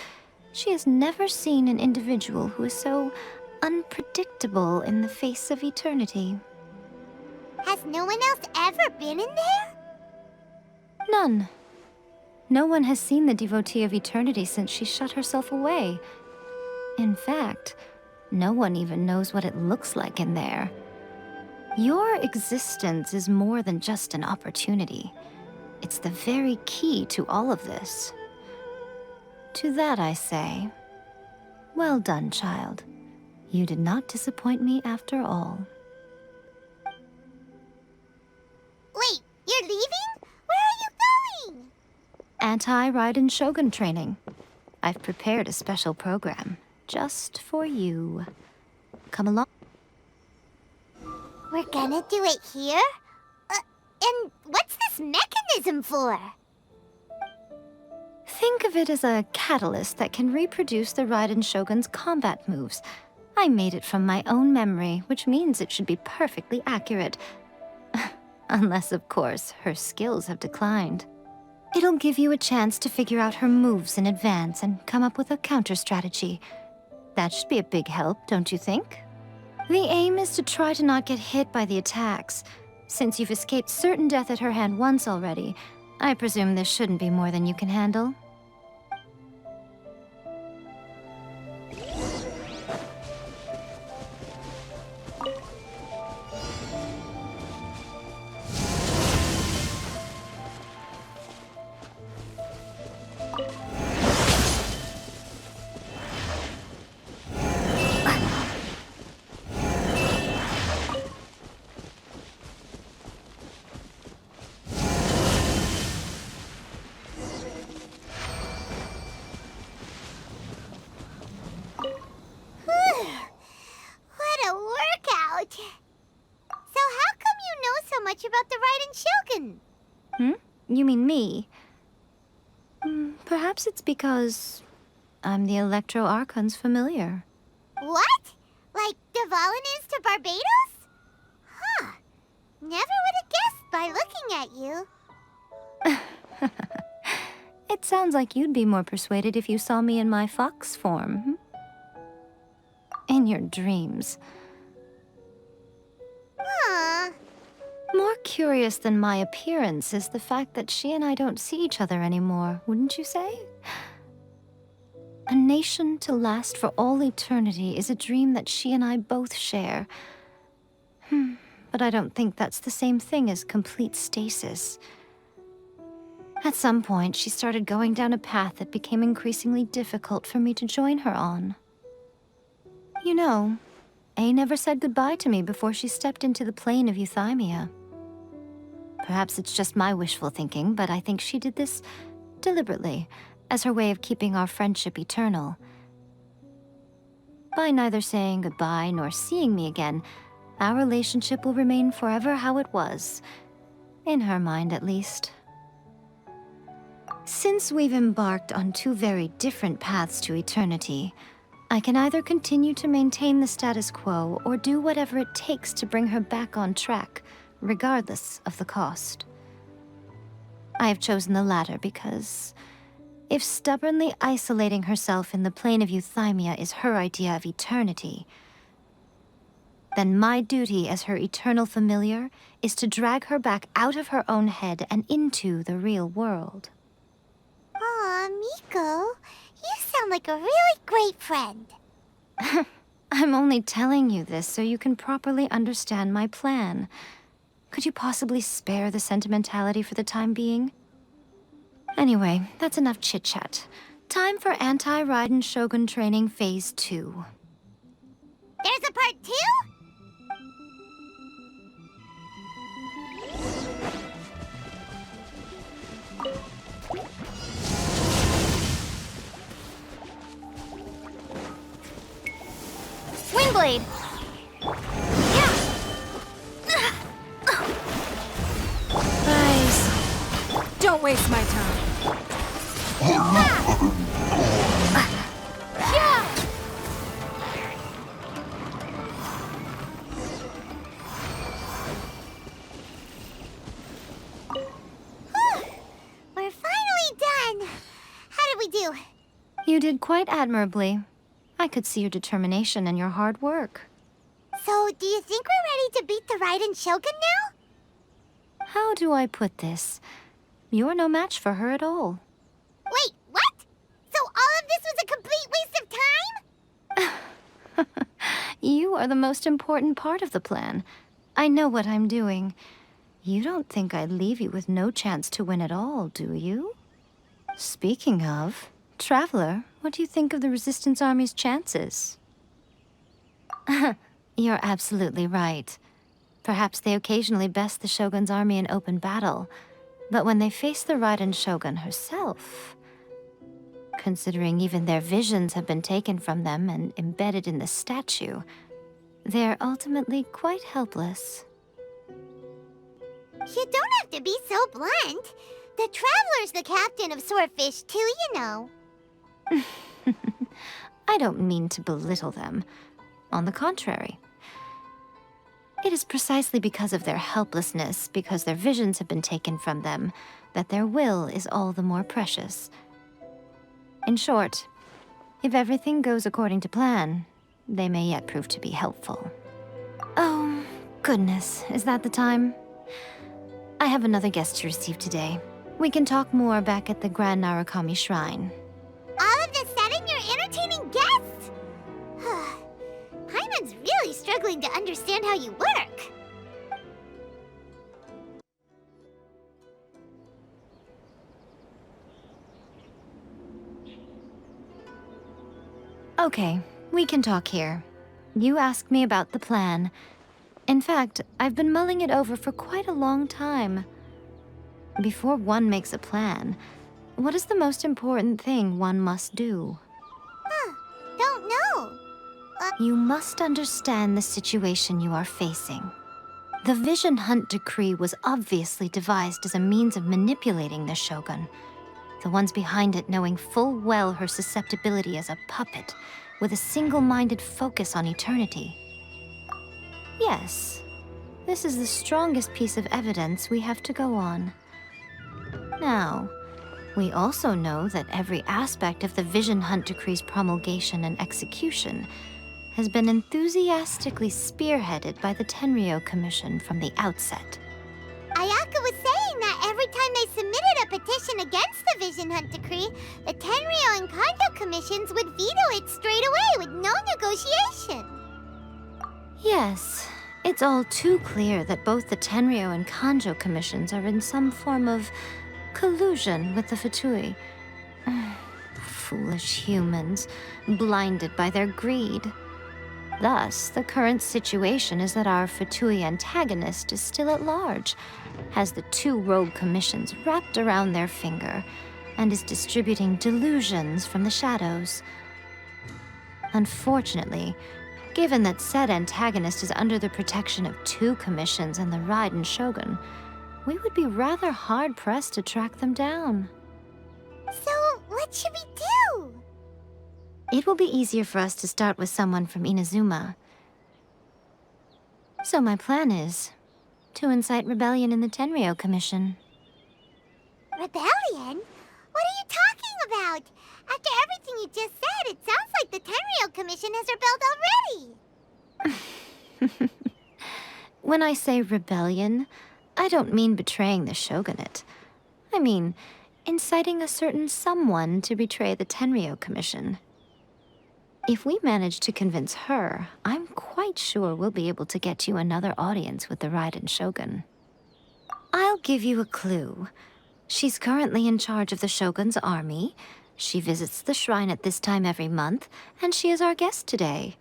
she has never seen an individual who is so unpredictable in the face of eternity. Has no one else ever been in there? None. No one has seen the devotee of eternity since she shut herself away. In fact, no one even knows what it looks like in there. Your existence is more than just an opportunity. It's the very key to all of this. To that I say, well done, child. You did not disappoint me after all. Wait, you're leaving? Where are you going? Anti-Raiden Shogun training. I've prepared a special program just for you. Come along. We're gonna do it here? And what's this mechanism for? Think of it as a catalyst that can reproduce the Raiden Shogun's combat moves. I made it from my own memory, which means it should be perfectly accurate. Unless, of course, her skills have declined. It'll give you a chance to figure out her moves in advance and come up with a counter-strategy. That should be a big help, don't you think? The aim is to try to not get hit by the attacks. Since you've escaped certain death at her hand once already, I presume this shouldn't be more than you can handle. About the Raiden Shogun? You mean me? Perhaps it's because I'm the Electro Archon's familiar. What? Like Devalin is to Barbados? Huh. Never would have guessed by looking at you. It sounds like you'd be more persuaded if you saw me in my fox form. In your dreams. Huh. More curious than my appearance is the fact that she and I don't see each other anymore, wouldn't you say? A nation to last for all eternity is a dream that she and I both share. But I don't think that's the same thing as complete stasis. At some point, she started going down a path that became increasingly difficult for me to join her on. You know, A never said goodbye to me before she stepped into the plane of euthymia. Perhaps it's just my wishful thinking, but I think she did this deliberately, as her way of keeping our friendship eternal. By neither saying goodbye nor seeing me again, our relationship will remain forever how it was. In her mind, at least. Since we've embarked on two very different paths to eternity, I can either continue to maintain the status quo or do whatever it takes to bring her back on track, regardless of the cost. I have chosen the latter because if stubbornly isolating herself in the plane of euthymia is her idea of eternity, then my duty as her eternal familiar is to drag her back out of her own head and into the real world. Aw, Miko, you sound like a really great friend. I'm only telling you this so you can properly understand my plan. Could you possibly spare the sentimentality for the time being? Anyway, that's enough chit-chat. Time for Anti-Raiden Shogun Training Phase 2. There's a part 2? Wingblade! Guys, don't waste my time. We're finally done. How did we do? You did quite admirably. I could see your determination and your hard work. So, do you think we're ready to beat the Raiden Shogun now? How do I put this? You're no match for her at all. Wait, what? So all of this was a complete waste of time? You are the most important part of the plan. I know what I'm doing. You don't think I'd leave you with no chance to win at all, do you? Speaking of, Traveler, what do you think of the Resistance Army's chances? You're absolutely right. Perhaps they occasionally best the Shogun's army in open battle, but when they face the Raiden Shogun herself, considering even their visions have been taken from them and embedded in the statue, they're ultimately quite helpless. You don't have to be so blunt. The Traveler's the captain of Swordfish too, you know. I don't mean to belittle them. On the contrary. It is precisely because of their helplessness, because their visions have been taken from them, that their will is all the more precious. In short, if everything goes according to plan, they may yet prove to be helpful. Oh, goodness, is that the time? I have another guest to receive today. We can talk more back at the Grand Narukami Shrine. All of a sudden, you're entertaining guests? Paimon's really struggling to understand how you work. Okay, we can talk here. You asked me about the plan. In fact, I've been mulling it over for quite a long time. Before one makes a plan, what is the most important thing one must do? Don't know. You must understand the situation you are facing. The Vision Hunt Decree was obviously devised as a means of manipulating the Shogun, the ones behind it knowing full well her susceptibility as a puppet, with a single-minded focus on eternity. Yes, this is the strongest piece of evidence we have to go on. Now, we also know that every aspect of the Vision Hunt Decree's promulgation and execution has been enthusiastically spearheaded by the Tenryou Commission from the outset. Ayaka was saying that every time they submitted a petition against the Vision Hunt Decree, the Tenryou and Kanto commissions would veto it straight away with no negotiation. Yes, it's all too clear that both the Tenryou and Kanjo commissions are in some form of collusion with the Fatui. Foolish humans, blinded by their greed. Thus, the current situation is that our Fatui antagonist is still at large, has the 2 rogue commissions wrapped around their finger, and is distributing delusions from the shadows. Unfortunately, given that said antagonist is under the protection of 2 commissions and the Raiden Shogun, we would be rather hard-pressed to track them down. So, what should we do? It will be easier for us to start with someone from Inazuma. So my plan is to incite rebellion in the Tenryou Commission. Rebellion? What are you talking about? After everything you just said, it sounds like the Tenryou Commission has rebelled already. When I say rebellion, I don't mean betraying the shogunate. I mean inciting a certain someone to betray the Tenryou Commission. If we manage to convince her, I'm quite sure we'll be able to get you another audience with the Raiden Shogun. I'll give you a clue. She's currently in charge of the Shogun's army. She visits the shrine at this time every month, and she is our guest today.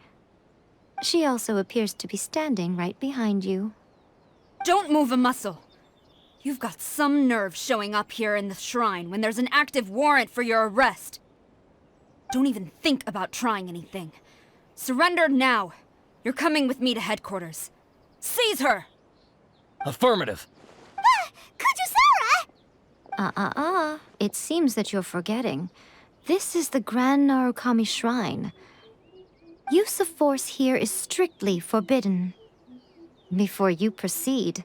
She also appears to be standing right behind you. Don't move a muscle. You've got some nerve showing up here in the shrine when there's an active warrant for your arrest. Don't even think about trying anything. Surrender now. You're coming with me to headquarters. Seize her! Affirmative. Kujusara! It seems that you're forgetting. This is the Grand Narukami Shrine. Use of force here is strictly forbidden. Before you proceed,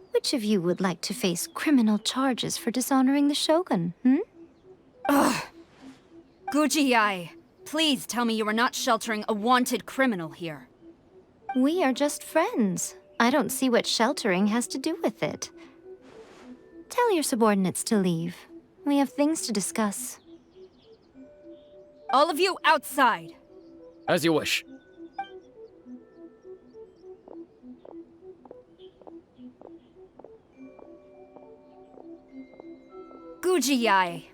which of you would like to face criminal charges for dishonoring the Shogun, Ugh! Guji-ai, please tell me you are not sheltering a wanted criminal here. We are just friends. I don't see what sheltering has to do with it. Tell your subordinates to leave. We have things to discuss. All of you outside. As you wish. Guji-ai,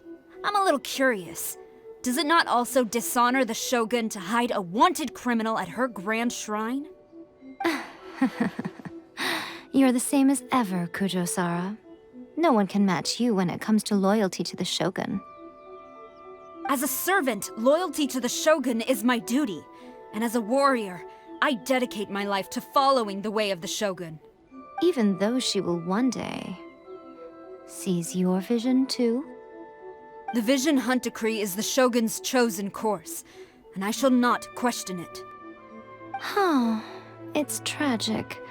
I'm a little curious. Does it not also dishonor the Shogun to hide a wanted criminal at her grand shrine? You're the same as ever, Kujo-sara. No one can match you when it comes to loyalty to the Shogun. As a servant, loyalty to the Shogun is my duty. And as a warrior, I dedicate my life to following the way of the Shogun. Even though she will one day seize your vision too? The Vision Hunt Decree is the Shogun's chosen course, and I shall not question it. Oh, it's tragic.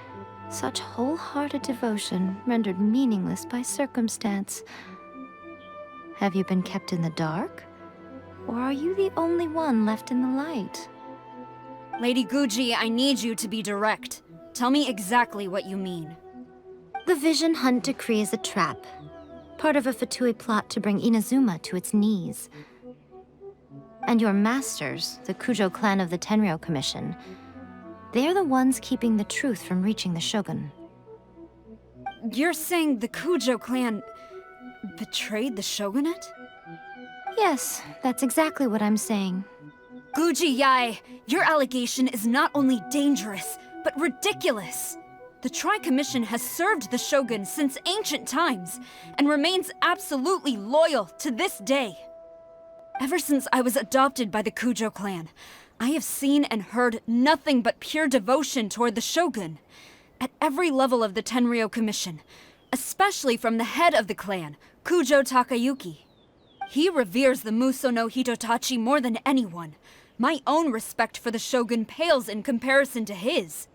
Such wholehearted devotion rendered meaningless by circumstance. Have you been kept in the dark? Or are you the only one left in the light? Lady Guji, I need you to be direct. Tell me exactly what you mean. The Vision Hunt Decree is a trap. Part of a Fatui plot to bring Inazuma to its knees. And your masters, the Kujo clan of the Tenryou Commission, they're the ones keeping the truth from reaching the Shogun. You're saying the Kujo clan betrayed the Shogunate? Yes, that's exactly what I'm saying. Guji-ai, your allegation is not only dangerous, but ridiculous. The Tri-Commission has served the Shogun since ancient times, and remains absolutely loyal to this day. Ever since I was adopted by the Kujo clan, I have seen and heard nothing but pure devotion toward the Shogun. At every level of the Tenryou Commission, especially from the head of the clan, Kujo Takayuki. He reveres the Muso no Hitotachi more than anyone. My own respect for the Shogun pales in comparison to his.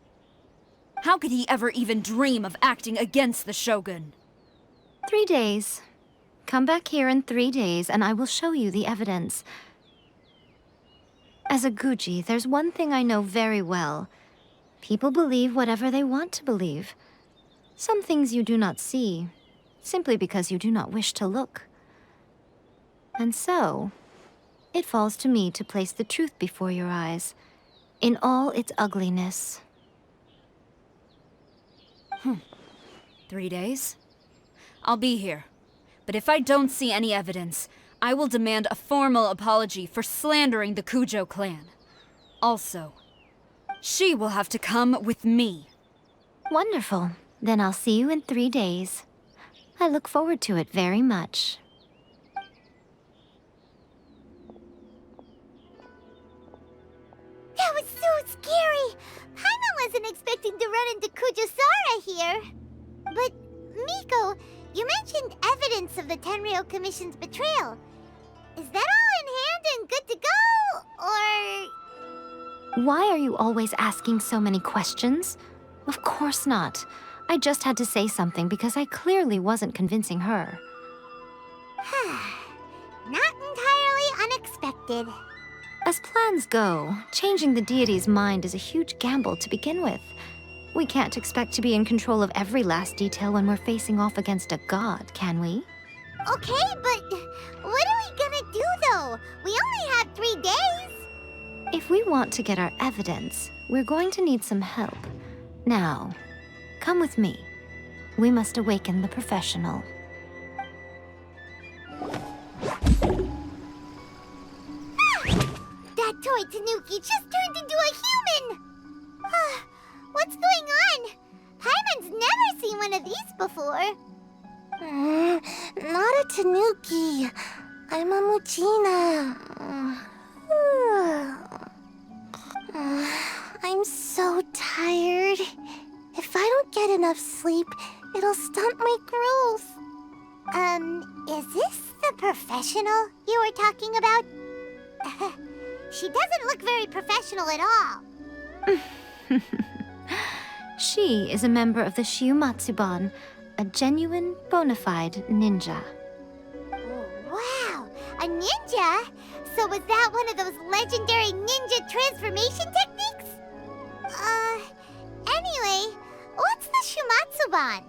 How could he ever even dream of acting against the Shogun? 3 days. Come back here in 3 days and I will show you the evidence. As a Guji, there's one thing I know very well. People believe whatever they want to believe. Some things you do not see, simply because you do not wish to look. And so, it falls to me to place the truth before your eyes, in all its ugliness. 3 days? I'll be here. But if I don't see any evidence, I will demand a formal apology for slandering the Kujo clan. Also, She will have to come with me. Wonderful. Then I'll see you in 3 days. I look forward to it very much. That was so scary! Paimon wasn't expecting to run into Kujusara here. But, Miko, you mentioned evidence of the Tenryou Commission's betrayal. Is that all in hand and good to go, or...? Why are you always asking so many questions? Of course not. I just had to say something because I clearly wasn't convincing her. Not entirely unexpected. As plans go, changing the deity's mind is a huge gamble to begin with. We can't expect to be in control of every last detail when we're facing off against a god, can we? Okay, but what are we gonna do, though? We only have 3 days. If we want to get our evidence, we're going to need some help. Now, come with me. We must awaken the professional. That toy Tanuki just turned into a human! What's going on? Paimon's never seen one of these before. Not a Tanuki. I'm a Muchina. I'm so tired. If I don't get enough sleep, it'll stunt my growth. Is this the professional you were talking about? She doesn't look very professional at all. She is a member of the Shiumatsuban, a genuine, bona fide ninja. Wow, a ninja? So was that one of those legendary ninja transformation techniques? Anyway, what's the Shiumatsuban?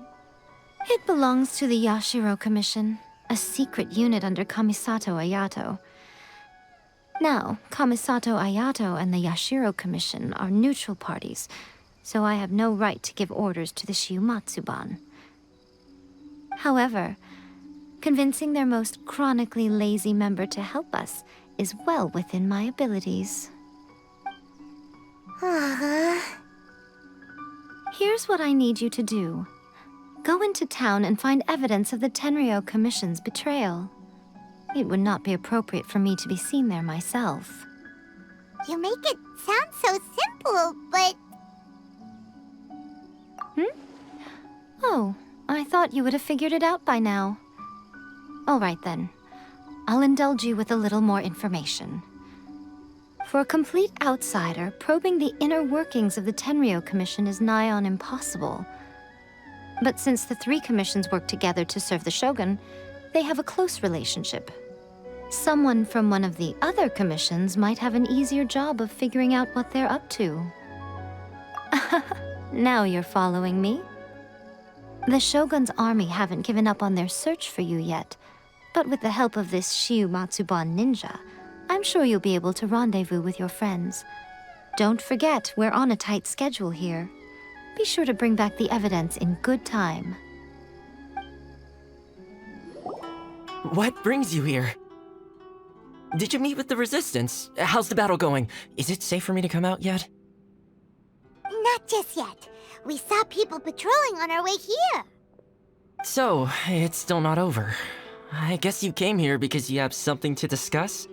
It belongs to the Yashiro Commission, a secret unit under Kamisato Ayato. Now, Kamisato Ayato and the Yashiro Commission are neutral parties, so I have no right to give orders to the Shiumatsuban. However, convincing their most chronically lazy member to help us is well within my abilities. Here's what I need you to do. Go into town and find evidence of the Tenryou Commission's betrayal. It would not be appropriate for me to be seen there myself. You make it sound so simple, but... Oh, I thought you would have figured it out by now. All right then. I'll indulge you with a little more information. For a complete outsider, probing the inner workings of the Tenryou Commission is nigh on impossible. But since the 3 commissions work together to serve the Shogun, they have a close relationship. Someone from one of the other commissions might have an easier job of figuring out what they're up to. Now you're following me. The Shogun's army haven't given up on their search for you yet, but with the help of this Shiumatsuban ninja, I'm sure you'll be able to rendezvous with your friends. Don't forget, we're on a tight schedule here. Be sure to bring back the evidence in good time. What brings you here? Did you meet with the Resistance? How's the battle going? Is it safe for me to come out yet? Not just yet. We saw people patrolling on our way here. So, it's still not over. I guess you came here because you have something to discuss?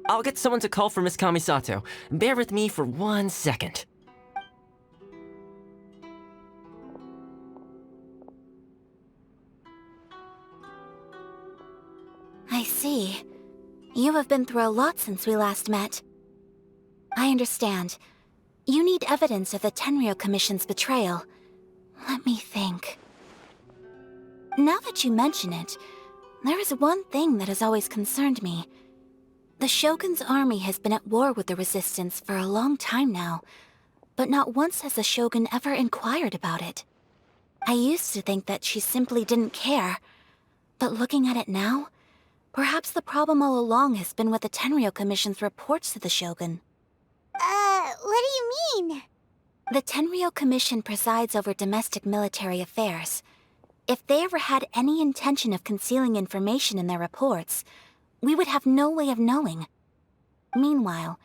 I'll get someone to call for Miss Kamisato. Bear with me for 1 second. I see. You have been through a lot since we last met. I understand. You need evidence of the Tenryou Commission's betrayal. Let me think. Now that you mention it, there is one thing that has always concerned me. The Shogun's army has been at war with the Resistance for a long time now, but not once has the Shogun ever inquired about it. I used to think that she simply didn't care, but looking at it now, perhaps the problem all along has been with the Tenryou Commission's reports to the Shogun. What do you mean? The Tenryou Commission presides over domestic military affairs. If they ever had any intention of concealing information in their reports, we would have no way of knowing. Meanwhile,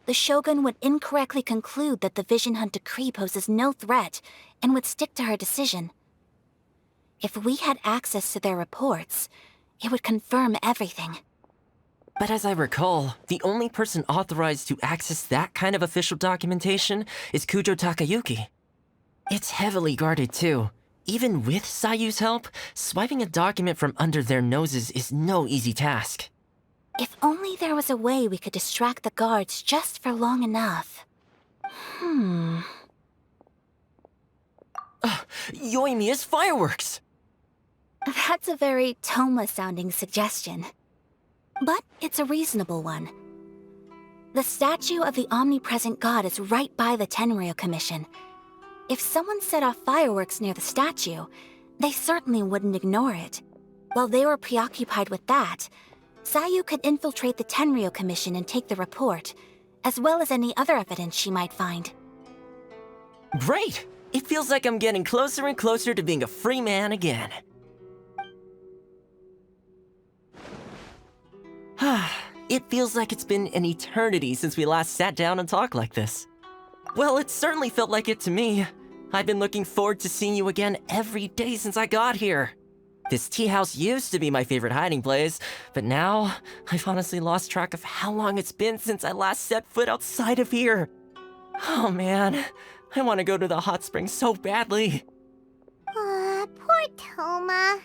the Shogun would incorrectly conclude that the Vision Hunt decree poses no threat and would stick to her decision. If we had access to their reports, it would confirm everything. But as I recall, the only person authorized to access that kind of official documentation is Kujo Takayuki. It's heavily guarded too. Even with Sayu's help, swiping a document from under their noses is no easy task. If only there was a way we could distract the guards just for long enough. Yoimiya's fireworks! That's a very Toma-sounding suggestion. But it's a reasonable one. The statue of the omnipresent god is right by the Tenryou Commission. If someone set off fireworks near the statue, they certainly wouldn't ignore it. While they were preoccupied with that, Sayu could infiltrate the Tenryou Commission and take the report, as well as any other evidence she might find. Great! It feels like I'm getting closer and closer to being a free man again. It feels like it's been an eternity since we last sat down and talked like this. Well, it certainly felt like it to me. I've been looking forward to seeing you again every day since I got here. This tea house used to be my favorite hiding place, but now I've honestly lost track of how long it's been since I last set foot outside of here. Oh man, I want to go to the hot springs so badly. Poor Toma.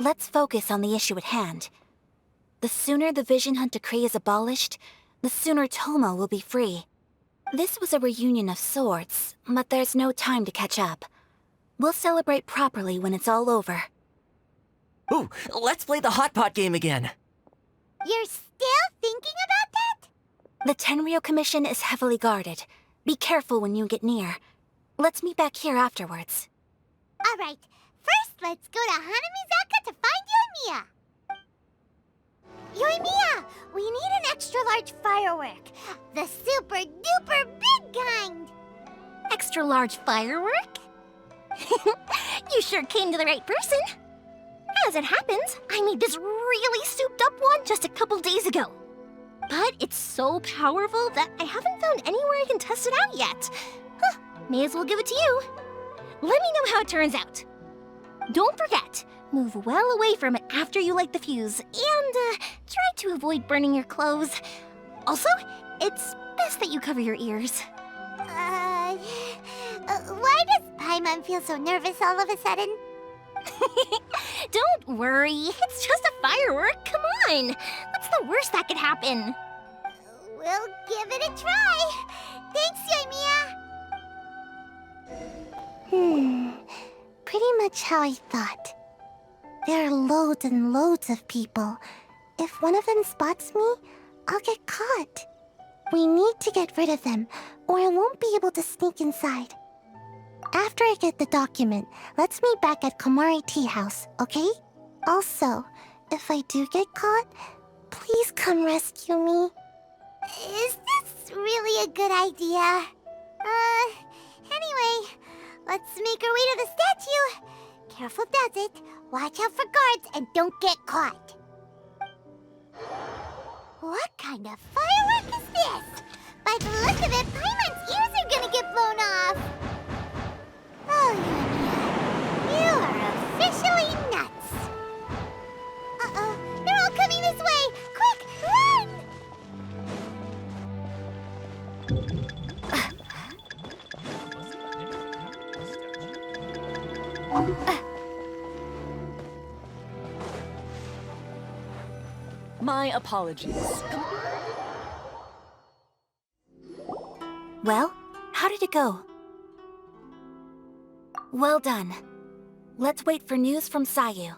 Let's focus on the issue at hand. The sooner the Vision Hunt decree is abolished, the sooner Toma will be free. This was a reunion of sorts, but there's no time to catch up. We'll celebrate properly when it's all over. Ooh, let's play the hot pot game again. You're still thinking about that? The Tenryou Commission is heavily guarded. Be careful when you get near. Let's meet back here afterwards. Alright, first let's go to Hanamizaka to find Yoimiya. Yoimiya, we need an extra-large firework. The super-duper big kind. Extra-large firework? You sure came to the right person. As it happens, I made this really souped-up one just a couple days ago. But it's so powerful that I haven't found anywhere I can test it out yet. May as well give it to you. Let me know how it turns out. Don't forget, move well away from it after you light the fuse, and try to avoid burning your clothes. Also, it's best that you cover your ears. Why does Paimon feel so nervous all of a sudden? Don't worry, it's just a firework, come on! What's the worst that could happen? We'll give it a try. Thanks, Yoimiya. Pretty much how I thought. There are loads and loads of people. If one of them spots me, I'll get caught. We need to get rid of them, or I won't be able to sneak inside. After I get the document, let's meet back at Komari Tea House, okay? Also, if I do get caught, please come rescue me. Is this really a good idea? Anyway, let's make our way to the statue. Careful does it. Watch out for guards and don't get caught. What kind of firework is this? By the look of it, Paimon's ears are gonna get blown off. Oh, Yoimiya, you are officially nuts. Uh-oh, they're all coming this way. Quick, run! My apologies. Well, how did it go? Well done. Let's wait for news from Sayu.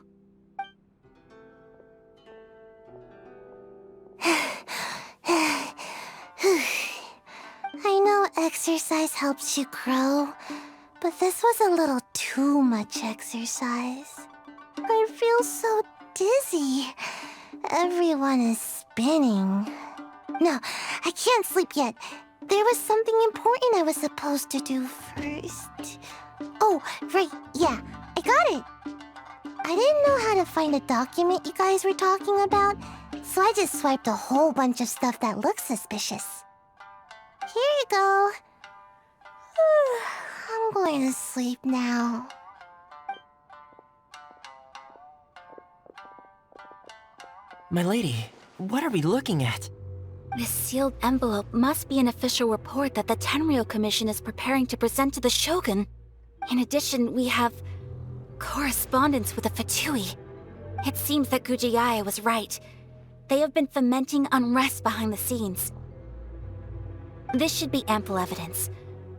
I know exercise helps you grow, but this was a little too much exercise. I feel so dizzy. Everyone is spinning. No, I can't sleep yet. There was something important I was supposed to do first. Oh, right, yeah, I got it. I didn't know how to find a document you guys were talking about, so I just swiped a whole bunch of stuff that looks suspicious. so... I'm going to sleep now. My lady, what are we looking at? This sealed envelope must be an official report that the Tenryou Commission is preparing to present to the Shogun. In addition, we have correspondence with the Fatui. It seems that Gujiae was right. They have been fomenting unrest behind the scenes. This should be ample evidence.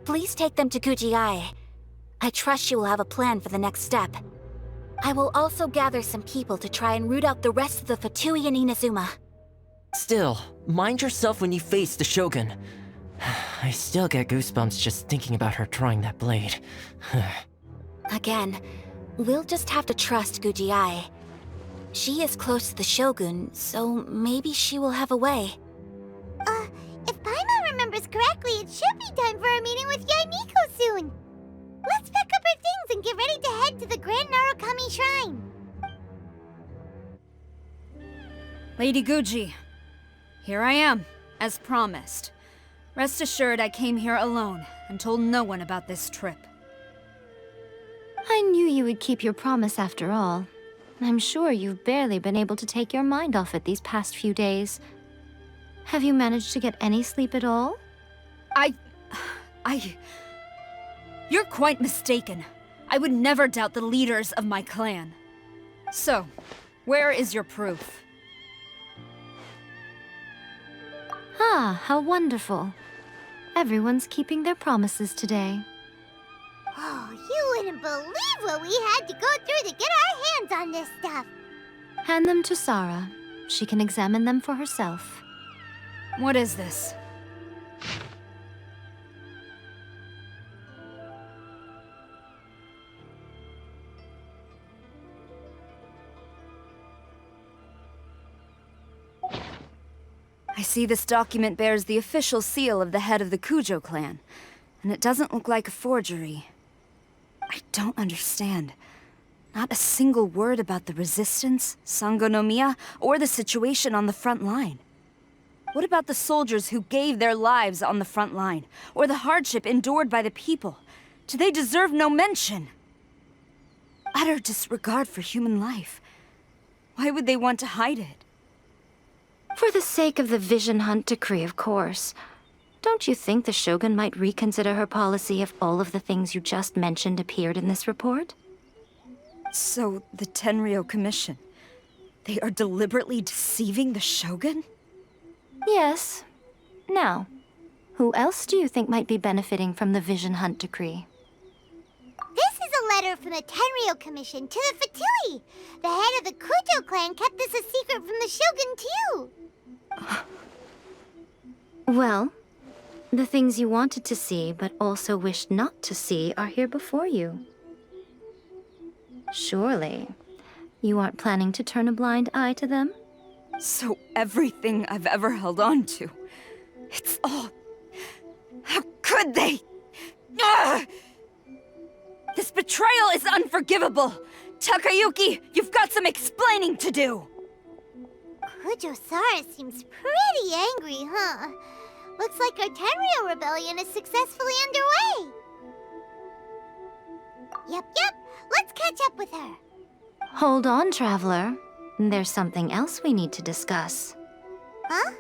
Please take them to Gujiae. I trust she will have a plan for the next step. I will also gather some people to try and root out the rest of the Fatui and Inazuma. Still, mind yourself when you face the Shogun. I still get goosebumps just thinking about her drawing that blade. Again, we'll just have to trust Gujiae. She is close to the Shogun, so maybe she will have a way. If Paimon remembers correctly, it should be time for a meeting with Yaimiko soon. Let's pack up our things and get ready to head to the Grand Narukami Shrine. Lady Guji, here I am, as promised. Rest assured I came here alone and told no one about this trip. I knew you would keep your promise after all. I'm sure you've barely been able to take your mind off it these past few days. Have you managed to get any sleep at all? You're quite mistaken. I would never doubt the leaders of my clan. So, where is your proof? Ah, how wonderful. Everyone's keeping their promises today. Oh, you wouldn't believe what we had to go through to get our hands on this stuff. Hand them to Sarah. She can examine them for herself. What is this? I see this document bears the official seal of the head of the Kujo clan, and it doesn't look like a forgery. I don't understand. Not a single word about the resistance, Sangonomiya, or the situation on the front line. What about the soldiers who gave their lives on the front line, or the hardship endured by the people? Do they deserve no mention? Utter disregard for human life. Why would they want to hide it? For the sake of the Vision Hunt decree, of course. Don't you think the Shogun might reconsider her policy if all of the things you just mentioned appeared in this report? So, the Tenryou Commission, they are deliberately deceiving the Shogun? Yes. Now, who else do you think might be benefiting from the Vision Hunt decree? This is a letter from the Tenryou Commission to the Fatui. The head of the Kujo clan kept this a secret from the Shogun, too. Well, the things you wanted to see but also wished not to see are here before you. Surely, you aren't planning to turn a blind eye to them? So everything I've ever held on to, it's all... How could they? Ugh! This betrayal is unforgivable! Takayuki, you've got some explaining to do! Kujo-Sara seems pretty angry, huh? Looks like our Tenryou rebellion is successfully underway. Yep. Let's catch up with her. Hold on, Traveler. There's something else we need to discuss. Huh?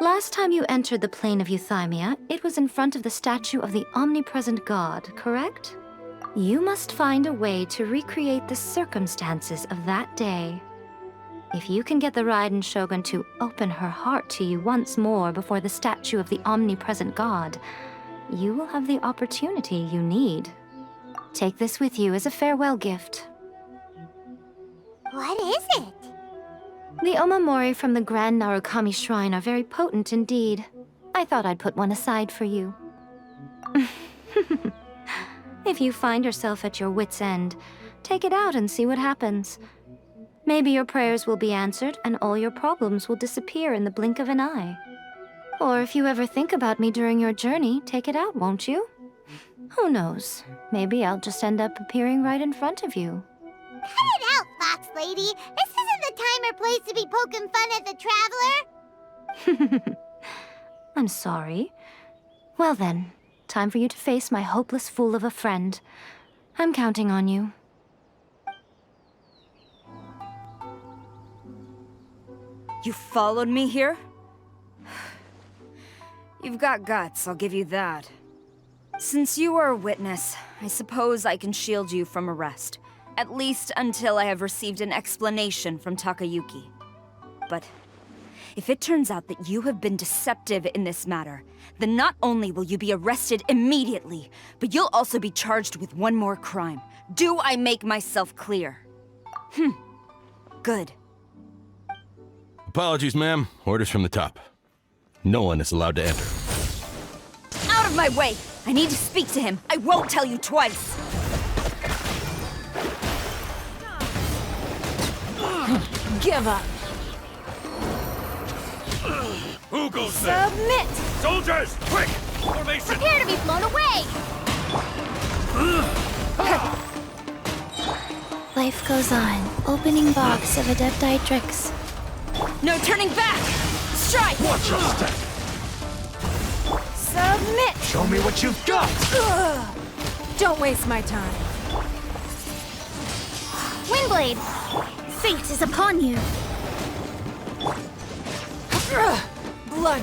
Last time you entered the plane of Euthymia, it was in front of the statue of the omnipresent god, correct? You must find a way to recreate the circumstances of that day. If you can get the Raiden Shogun to open her heart to you once more before the statue of the omnipresent god, you will have the opportunity you need. Take this with you as a farewell gift. What is it? The omamori from the Grand Narukami Shrine are very potent indeed. I thought I'd put one aside for you. If you find yourself at your wit's end, take it out and see what happens. Maybe your prayers will be answered and all your problems will disappear in the blink of an eye. Or if you ever think about me during your journey, take it out, won't you? Who knows? Maybe I'll just end up appearing right in front of you. Cut it out, Fox Lady! This isn't the time or place to be poking fun at the Traveler! I'm sorry. Well then, time for you to face my hopeless fool of a friend. I'm counting on you. You followed me here? You've got guts, I'll give you that. Since you are a witness, I suppose I can shield you from arrest. At least until I have received an explanation from Takayuki. But if it turns out that you have been deceptive in this matter, then not only will you be arrested immediately, but you'll also be charged with one more crime. Do I make myself clear? Good. Apologies, ma'am. Orders from the top. No one is allowed to enter. Out of my way! I need to speak to him. I won't tell you twice. Give up. Who goes there? Submit! Soldiers, quick! Formation! Prepare to be blown away! Life goes on. Opening box of Adepti tricks. No turning back! Strike! Watch your step! Submit! Show me what you've got! Don't waste my time. Windblade! Fate is upon you. Blood.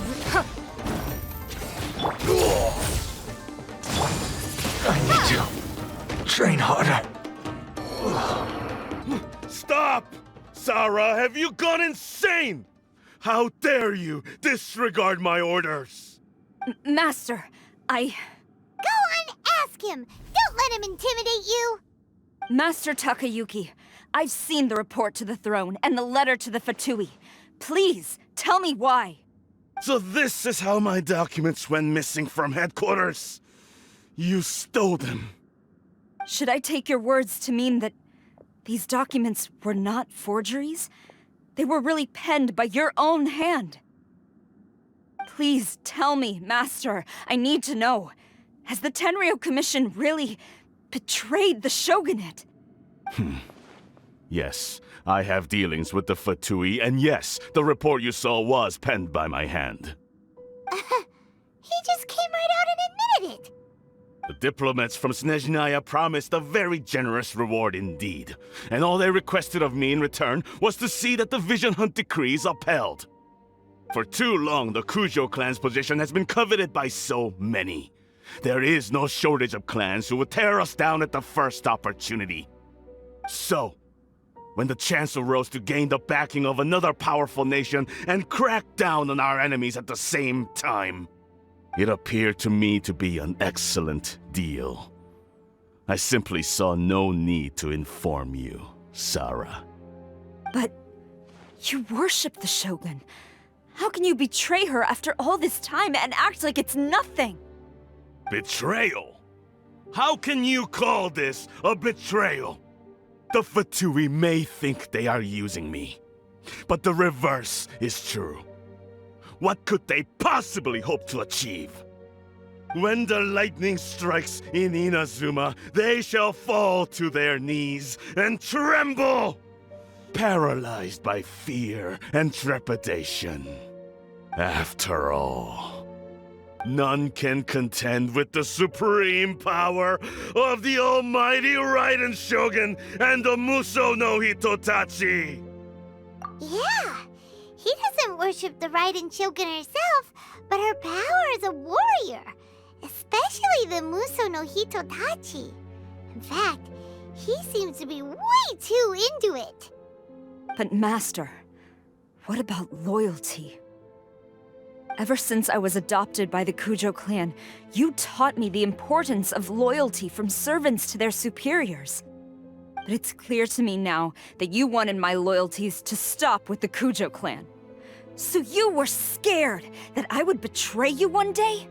I need to train harder. Stop! Sarah, have you gone insane? How dare you disregard my orders? Master, Go on, ask him! Don't let him intimidate you! Master Takayuki, I've seen the report to the throne and the letter to the Fatui. Please, tell me why. So this is how my documents went missing from headquarters? You stole them. Should I take your words to mean that these documents were not forgeries? They were really penned by your own hand. Please tell me, Master. I need to know. Has the Tenryou Commission really betrayed the Shogunate? Yes, I have dealings with the Fatui, and yes, the report you saw was penned by my hand. He just came right out and admitted it! The diplomats from Snezhnaya promised a very generous reward indeed, and all they requested of me in return was to see that the Vision Hunt decree is upheld. For too long, the Kujo clan's position has been coveted by so many. There is no shortage of clans who would tear us down at the first opportunity. So, when the chance arose to gain the backing of another powerful nation and crack down on our enemies at the same time, it appeared to me to be an excellent deal. I simply saw no need to inform you, Sarah. But you worship the Shogun. How can you betray her after all this time and act like it's nothing? Betrayal? How can you call this a betrayal? The Fatui may think they are using me, but the reverse is true. What could they possibly hope to achieve? When the lightning strikes in Inazuma, they shall fall to their knees and tremble, paralyzed by fear and trepidation. After all, none can contend with the supreme power of the almighty Raiden Shogun and the Muso no Hitotachi! Yeah, he doesn't worship the Raiden Shogun herself, but her power as a warrior, especially the Muso no Hitotachi. In fact, he seems to be way too into it. But Master, what about loyalty? Ever since I was adopted by the Kujo clan, you taught me the importance of loyalty from servants to their superiors. But it's clear to me now that you wanted my loyalties to stop with the Kujo clan. So you were scared that I would betray you one day?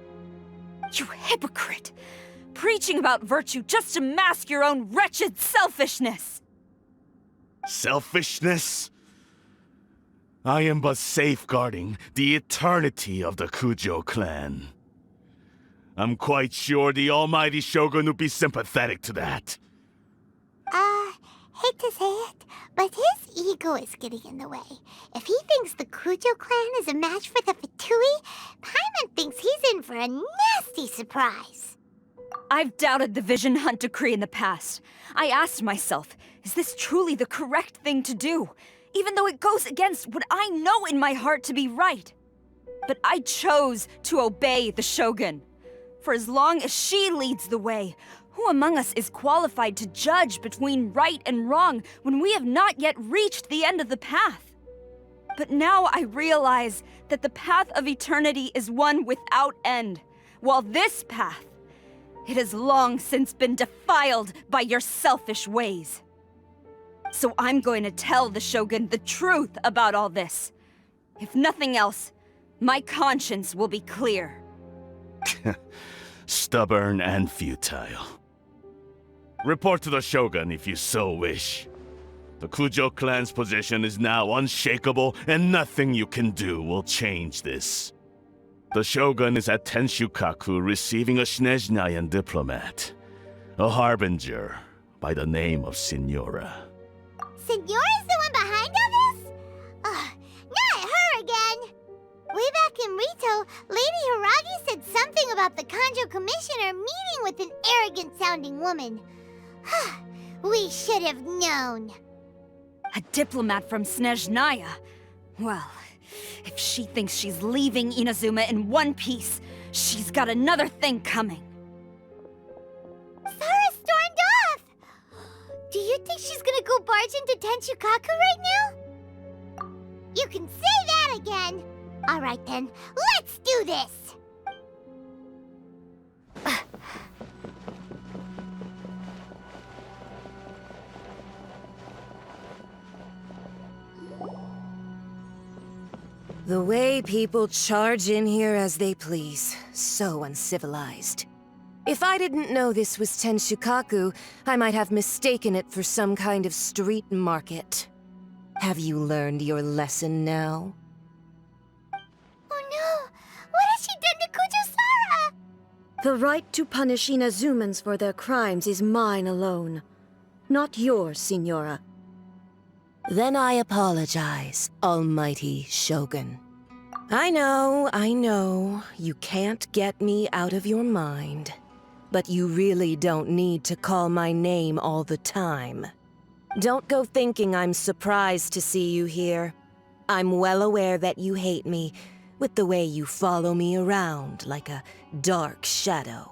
You hypocrite! Preaching about virtue just to mask your own wretched selfishness! Selfishness? I am but safeguarding the eternity of the Kujo clan. I'm quite sure the almighty Shogun would be sympathetic to that. Hate to say it, but his ego is getting in the way. If he thinks the Kujo clan is a match for the Fatui, Paimon thinks he's in for a nasty surprise. I've doubted the Vision Hunt decree in the past. I asked myself, is this truly the correct thing to do? Even though it goes against what I know in my heart to be right. But I chose to obey the Shogun. For as long as she leads the way, who among us is qualified to judge between right and wrong when we have not yet reached the end of the path? But now I realize that the path of eternity is one without end, while this path, it has long since been defiled by your selfish ways. So I'm going to tell the Shogun the truth about all this. If nothing else, my conscience will be clear. Stubborn and futile. Report to the Shogun if you so wish. The Kujo clan's position is now unshakable, and nothing you can do will change this. The Shogun is at Tenshukaku receiving a Snezhnayan diplomat, a harbinger by the name of Signora. Signora's the one behind all this? Not her again! Way back in Rito, Lady Hiragi said something about the Kanjo Commissioner meeting with an arrogant-sounding woman. We should have known. A diplomat from Snezhnaya? Well, if she thinks she's leaving Inazuma in one piece, she's got another thing coming. Sara stormed off! Do you think she's gonna go barge into Tenshukaku right now? You can say that again! Alright then, let's do this! The way people charge in here as they please. So uncivilized. If I didn't know this was Tenshukaku, I might have mistaken it for some kind of street market. Have you learned your lesson now? Oh no! What has she done to Kujo-Sara? The right to punish Inazumans for their crimes is mine alone. Not yours, Signora. Then I apologize, Almighty Shogun. I know, you can't get me out of your mind. But you really don't need to call my name all the time. Don't go thinking I'm surprised to see you here. I'm well aware that you hate me, with the way you follow me around like a dark shadow.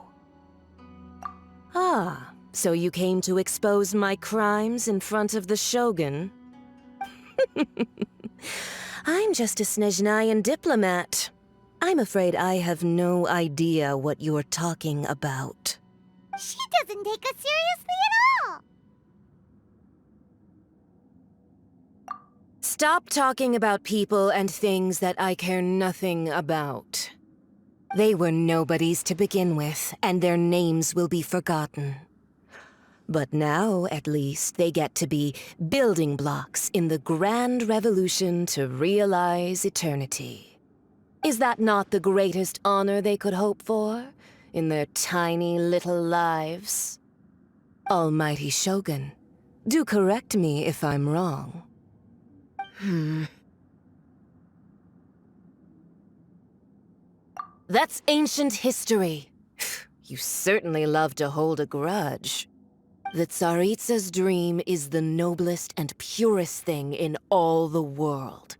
Ah, so you came to expose my crimes in front of the Shogun? I'm just a Snezhnayan diplomat. I'm afraid I have no idea what you're talking about. She doesn't take us seriously at all! Stop talking about people and things that I care nothing about. They were nobodies to begin with, and their names will be forgotten. But now, at least, they get to be building blocks in the grand revolution to realize eternity. Is that not the greatest honor they could hope for in their tiny little lives? Almighty Shogun, do correct me if I'm wrong. That's ancient history. You certainly love to hold a grudge. The Tsaritsa's dream is the noblest and purest thing in all the world.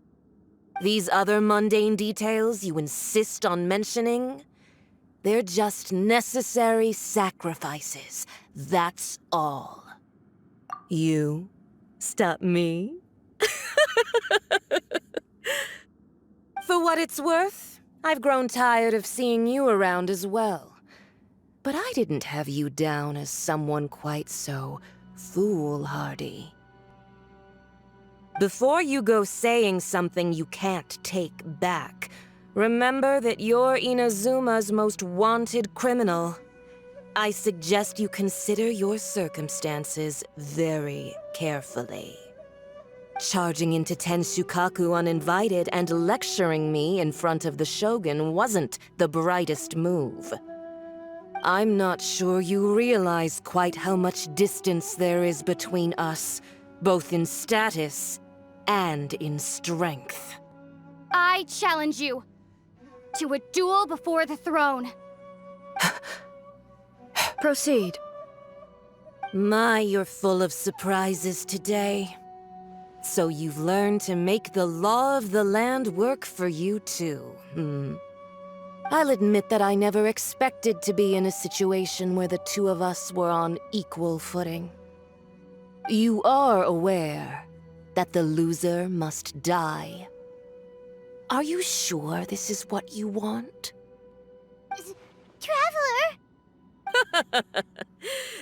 These other mundane details you insist on mentioning, they're just necessary sacrifices, that's all. You stop me? For what it's worth, I've grown tired of seeing you around as well. But I didn't have you down as someone quite so foolhardy. Before you go saying something you can't take back, remember that you're Inazuma's most wanted criminal. I suggest you consider your circumstances very carefully. Charging into Tenshukaku uninvited and lecturing me in front of the Shogun wasn't the brightest move. I'm not sure you realize quite how much distance there is between us, both in status and in strength. I challenge you to a duel before the throne. Proceed. My, you're full of surprises today. So you've learned to make the law of the land work for you too, I'll admit that I never expected to be in a situation where the two of us were on equal footing. You are aware that the loser must die. Are you sure this is what you want? Traveler!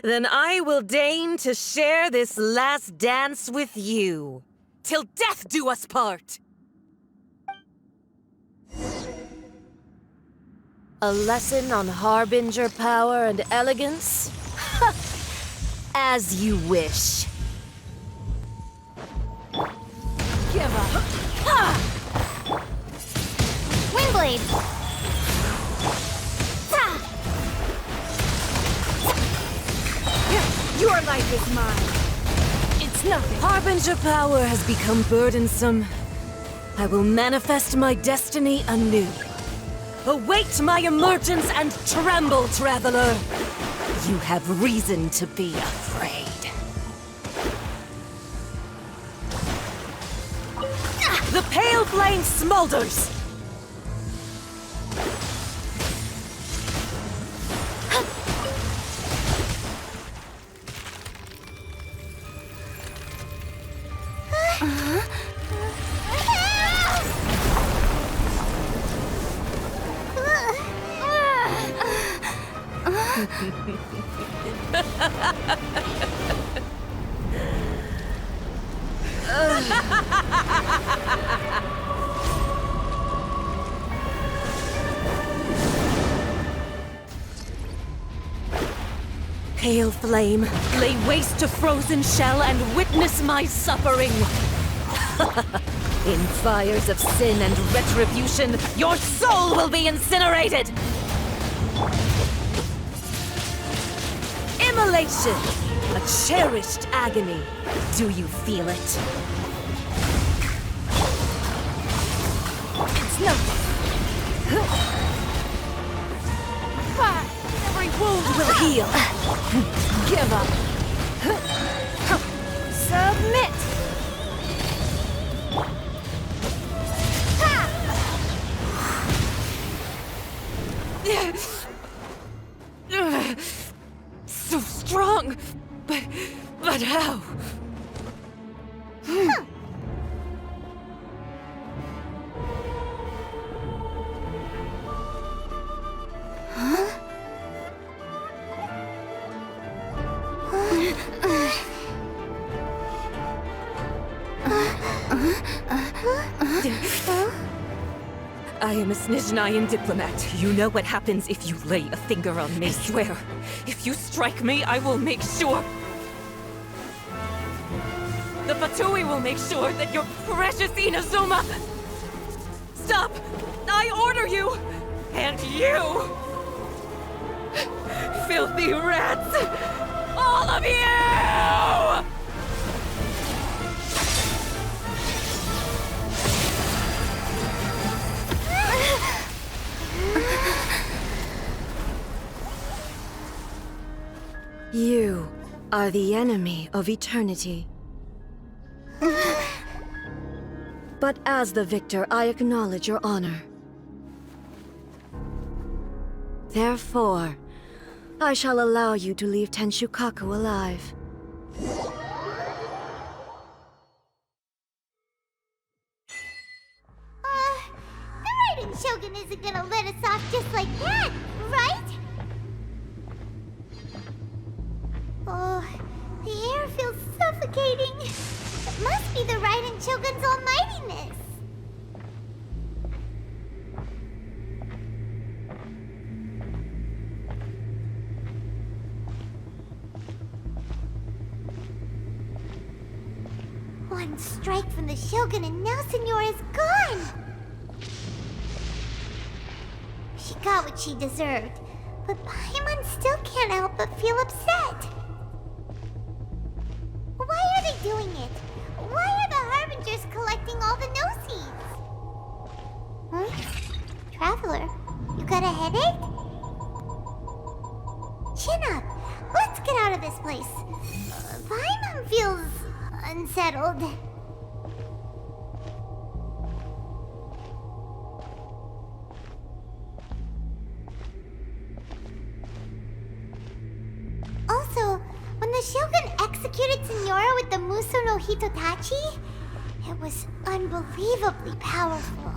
Then I will deign to share this last dance with you, till death do us part! A lesson on Harbinger power and elegance? As you wish. Give up. Windblade! Your life is mine. It's nothing. Harbinger power has become burdensome. I will manifest my destiny anew. Await my emergence and tremble, traveler. You have reason to be afraid. The pale flame smolders. Pale flame, lay waste to frozen shell and witness my suffering. In fires of sin and retribution, your soul will be incinerated! Immolation! A cherished agony. Do you feel it? It's nothing. Every wound will heal. Give up. Submit! So strong, but how? I am a Snezhnayan diplomat. You know what happens if you lay a finger on me. I swear, if you strike me, I will make sure... The Fatui will make sure that your precious Inazuma... Stop! I order you! And you! Filthy rats! All of you! You are the enemy of eternity. But as the victor, I acknowledge your honor. Therefore, I shall allow you to leave Tenshukaku alive. The Raiden Shogun isn't gonna let us off just like that, right? Oh, the air feels suffocating. It must be the Raiden Shogun's almightiness. One strike from the Shogun and now Senora is gone! She got what she deserved, but Paimon still can't help but feel upset. Why are they they doing it? Why are the Harbingers collecting all the no-seeds? Huh? Traveler, you got a headache? Chin up. Let's get out of this place. Paimon feels unsettled. Also, when the Shogun executed Senora with the Muso no Hitotachi, it was unbelievably powerful.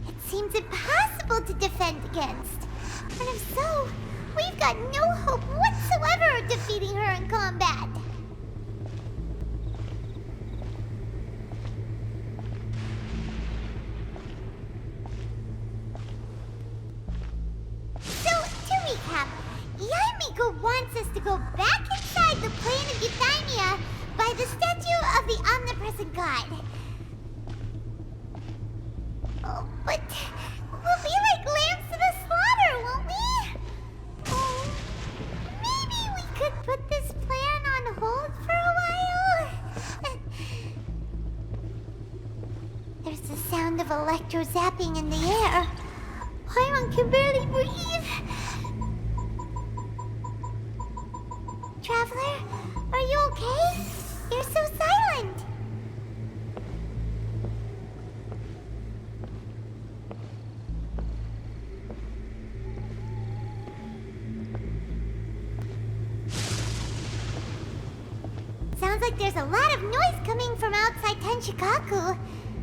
It seems impossible to defend against. And if so, we've got no hope whatsoever of defeating her in combat. So, to recap, Yaimiko wants us to go back inside the plane of Euthymia by the statue of the omnipresent god. Oh, but we'll be like lambs to the slaughter, won't we? Oh, maybe we could put this plan on hold for a while? There's the sound of electro zapping in the air. Paimon can barely breathe. Traveler, are you okay? You're so silent. Sounds like there's a lot of noise coming from outside Tenshikaku.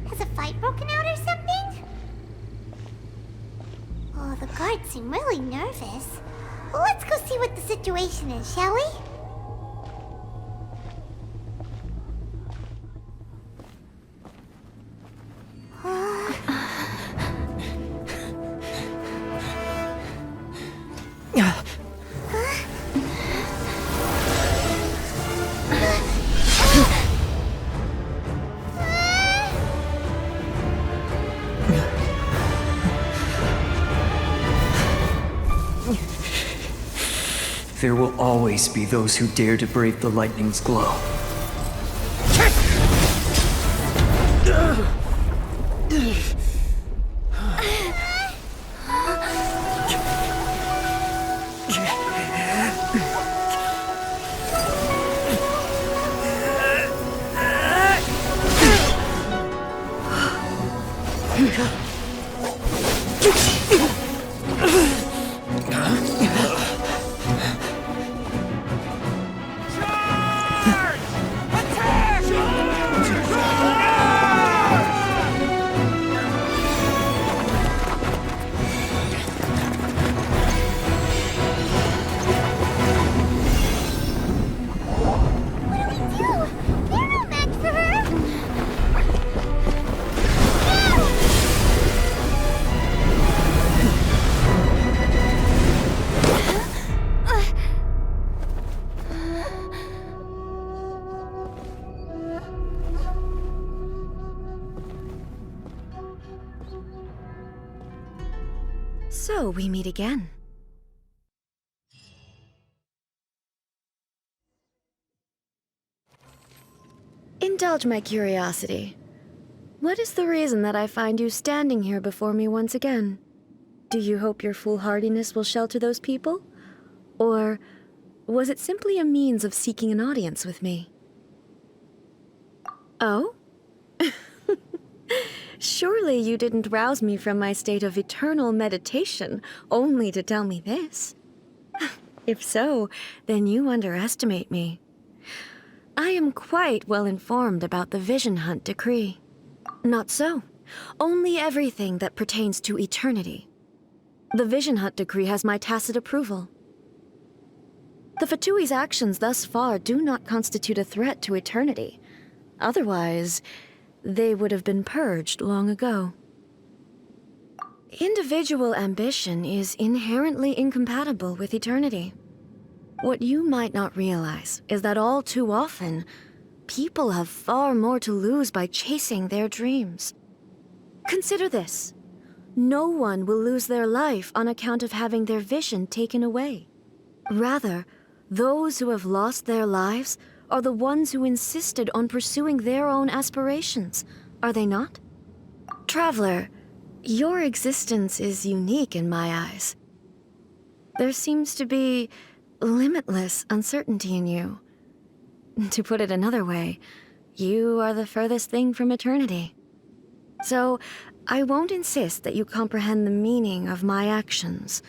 Has a fight broken out or something? Oh, the guards seem really nervous. Well, let's go see what the situation is, shall we? There will always be those who dare to brave the lightning's glow. So we meet again. Indulge my curiosity. What is the reason that I find you standing here before me once again? Do you hope your foolhardiness will shelter those people? Or was it simply a means of seeking an audience with me? Oh? Surely you didn't rouse me from my state of eternal meditation only to tell me this. If so, then you underestimate me. I am quite well informed about the Vision Hunt decree. Not so. Only everything that pertains to eternity. The Vision Hunt decree has my tacit approval. The Fatui's actions thus far do not constitute a threat to eternity. Otherwise, they would have been purged long ago. Individual ambition is inherently incompatible with eternity. What you might not realize is that all too often, people have far more to lose by chasing their dreams. Consider this. No one will lose their life on account of having their vision taken away. Rather, those who have lost their lives are the ones who insisted on pursuing their own aspirations, are they not? Traveler, your existence is unique in my eyes. There seems to be limitless uncertainty in you. To put it another way, you are the furthest thing from eternity. So, I won't insist that you comprehend the meaning of my actions.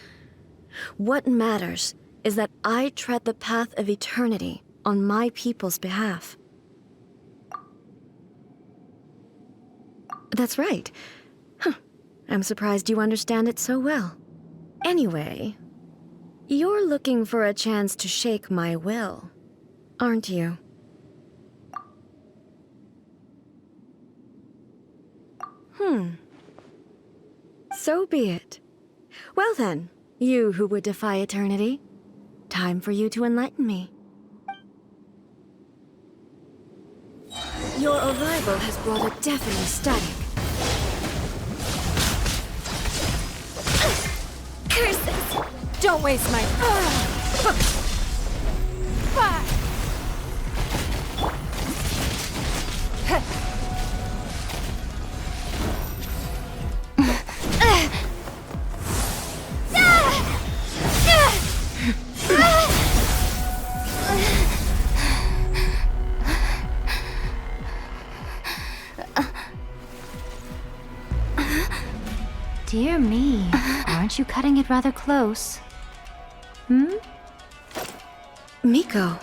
What matters is that I tread the path of eternity on my people's behalf. That's right. Huh. I'm surprised you understand it so well. Anyway, you're looking for a chance to shake my will, aren't you? So be it. Well then, you who would defy eternity, time for you to enlighten me. Your arrival has brought a deafening static. Curses! Don't waste my... Dear me, aren't you cutting it rather close? Miko,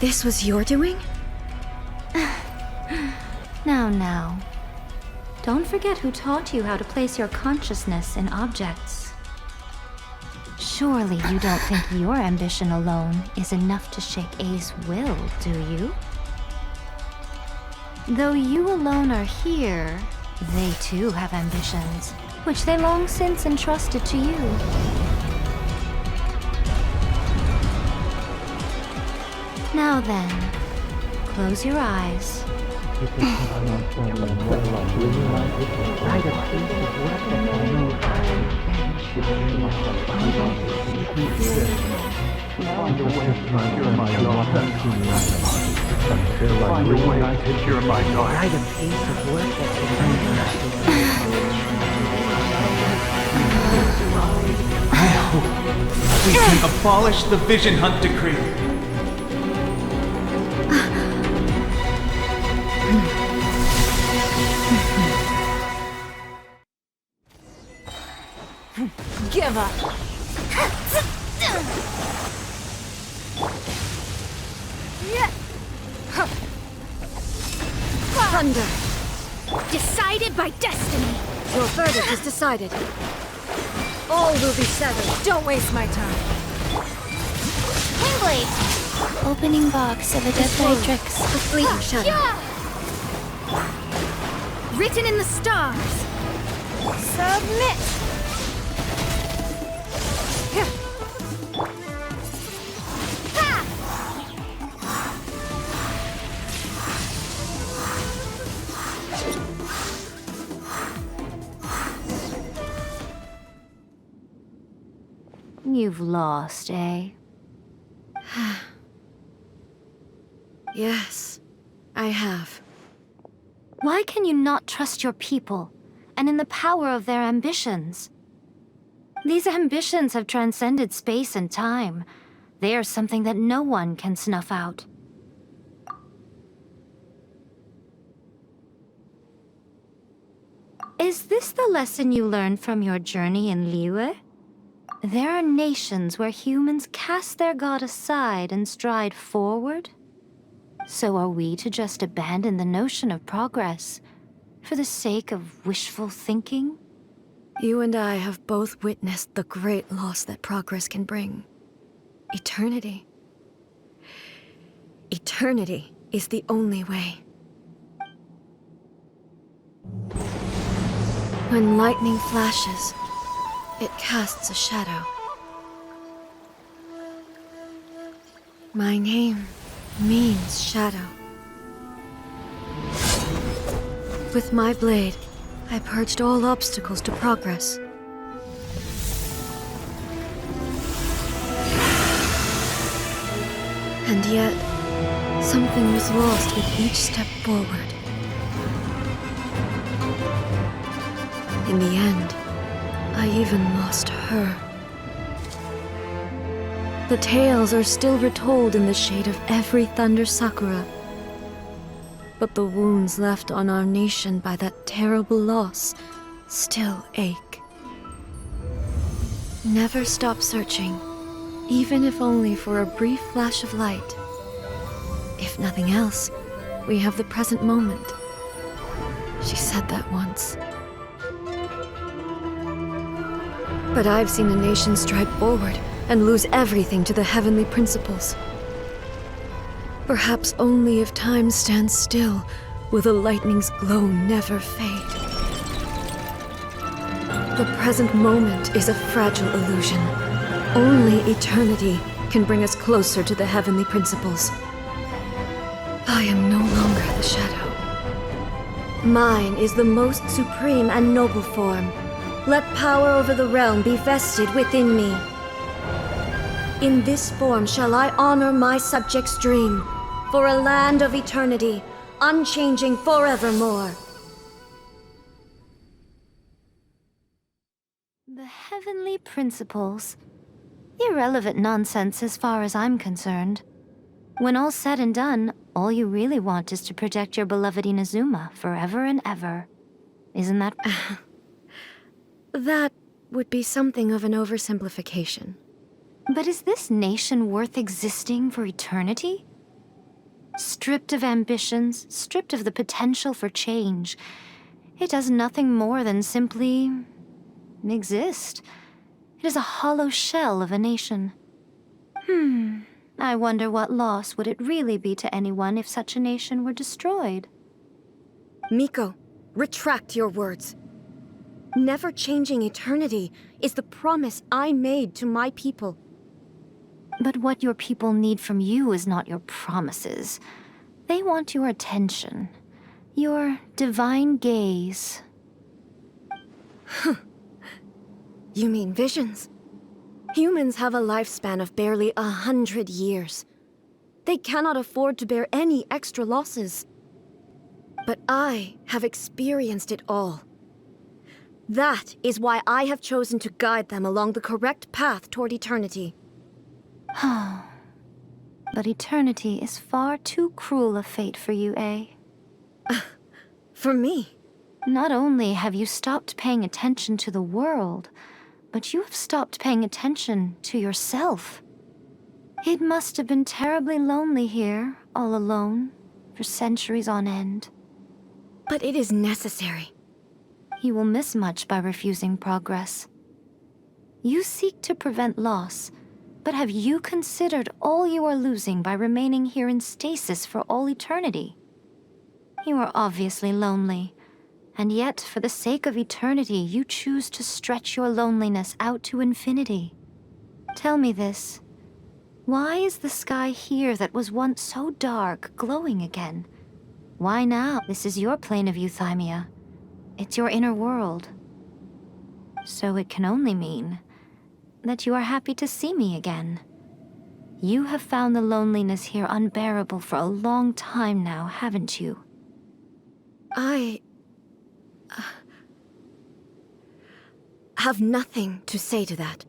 this was your doing? Now. Don't forget who taught you how to place your consciousness in objects. Surely you don't think your ambition alone is enough to shake A's will, do you? Though you alone are here, they too have ambitions, which they long since entrusted to you. Now then, close your eyes. I hope we can abolish the Vision Hunt Decree. Give up! Thunder! Decided by destiny! Your verdict is decided. All will be severed. Don't waste my time. Wingblade! Opening box of a Death Tricks. A fleeting shadow. Written in the stars. Submit! You've lost, eh? Yes, I have. Why can you not trust your people, and in the power of their ambitions? These ambitions have transcended space and time. They are something that no one can snuff out. Is this the lesson you learned from your journey in Liyue? There are nations where humans cast their god aside and stride forward. So are we to just abandon the notion of progress for the sake of wishful thinking? You and I have both witnessed the great loss that progress can bring. Eternity. Eternity is the only way. When lightning flashes, it casts a shadow. My name means shadow. With my blade, I purged all obstacles to progress. And yet, Something was lost with each step forward. In the end, I even lost her. The tales are still retold in the shade of every Thunder Sakura. But the wounds left on our nation by that terrible loss still ache. Never stop searching, even if only for a brief flash of light. If nothing else, we have the present moment. She said that once. But I've seen a nation stride forward and lose everything to the heavenly principles. Perhaps only if time stands still will the lightning's glow never fade. The present moment is a fragile illusion. Only eternity can bring us closer to the heavenly principles. I am no longer the shadow. Mine is the most supreme and noble form. Let power over the realm be vested within me. In this form shall I honor my subjects' dream, for a land of eternity, unchanging forevermore. The heavenly principles. Irrelevant nonsense as far as I'm concerned. When all's said and done, all you really want is to protect your beloved Inazuma forever and ever. Isn't that... That would be something of an oversimplification. But is this nation worth existing for eternity? Stripped of ambitions, stripped of the potential for change, it does nothing more than simply... exist. It is a hollow shell of a nation. I wonder what loss would it really be to anyone if such a nation were destroyed? Miko, retract your words. Never changing eternity is the promise I made to my people. But what your people need from you is not your promises. They want your attention. Your divine gaze. You mean visions? Humans have a lifespan of barely 100 years. They cannot afford to bear any extra losses. But I have experienced it all. That is why I have chosen to guide them along the correct path toward eternity. But eternity is far too cruel a fate for you, eh? For me? Not only have you stopped paying attention to the world, but you have stopped paying attention to yourself. It must have been terribly lonely here, all alone, for centuries on end. But it is necessary. You will miss much by refusing progress. You seek to prevent loss, but have you considered all you are losing by remaining here in stasis for all eternity? You are obviously lonely, and yet for the sake of eternity you choose to stretch your loneliness out to infinity. Tell me this. Why is the sky here that was once so dark glowing again? Why now? This is your plane of euthymia. It's your inner world. So it can only mean that you are happy to see me again. You have found the loneliness here unbearable for a long time now, haven't you? I... have nothing to say to that.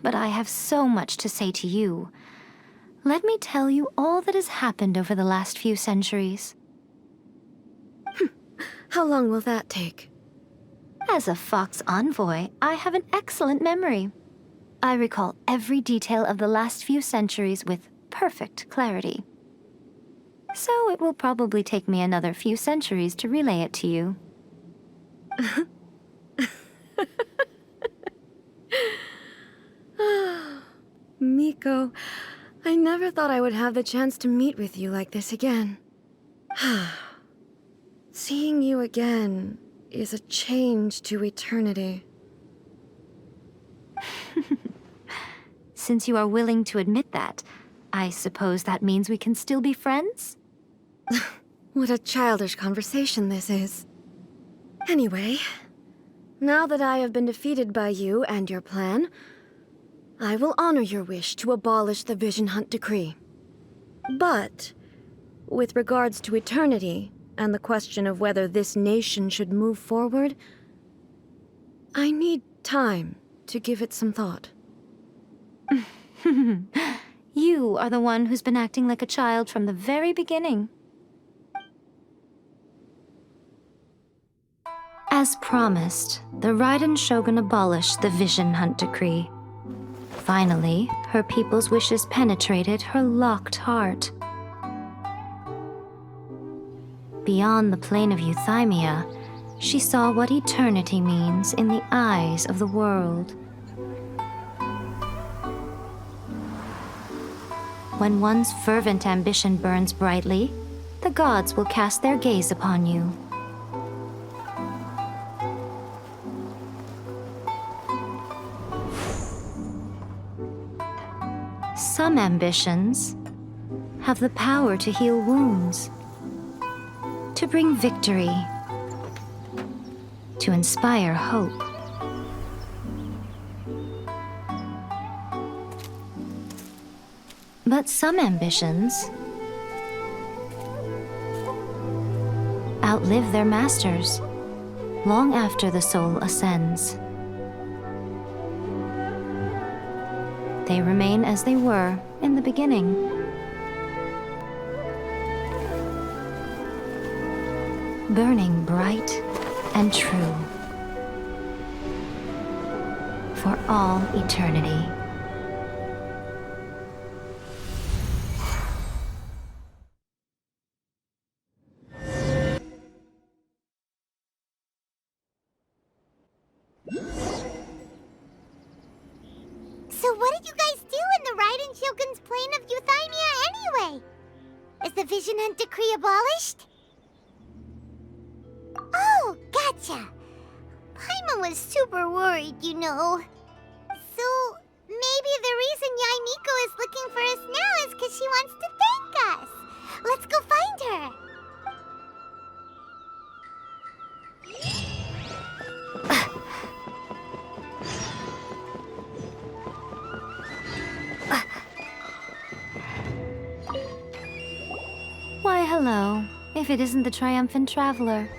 But I have so much to say to you. Let me tell you all that has happened over the last few centuries. How long will that take? As a Fox envoy, I have an excellent memory. I recall every detail of the last few centuries with perfect clarity. So it will probably take me another few centuries to relay it to you. Miko, I never thought I would have the chance to meet with you like this again. Seeing you again is a change to eternity. Since you are willing to admit that, I suppose that means we can still be friends? What a childish conversation this is. Anyway, now that I have been defeated by you and your plan, I will honor your wish to abolish the Vision Hunt Decree. But, with regards to eternity and the question of whether this nation should move forward, I need time to give it some thought. You are the one who's been acting like a child from the very beginning. As promised, the Raiden Shogun abolished the Vision Hunt Decree. Finally, her people's wishes penetrated her locked heart. Beyond the plane of euthymia, she saw what eternity means in the eyes of the world. When one's fervent ambition burns brightly, the gods will cast their gaze upon you. Some ambitions have the power to heal wounds, to bring victory, to inspire hope. But some ambitions outlive their masters long after the soul ascends. They remain as they were in the beginning. Burning bright and true for all eternity. So what did you guys do in the Raiden Shogun's plane of euthymia anyway? Is the Vision Hunt Decree abolished? Oh, gotcha. Paimon was super worried, you know. So maybe the reason Yae Miko is looking for us now is because she wants to thank us. Let's go find her. Why, hello, if it isn't the triumphant traveler.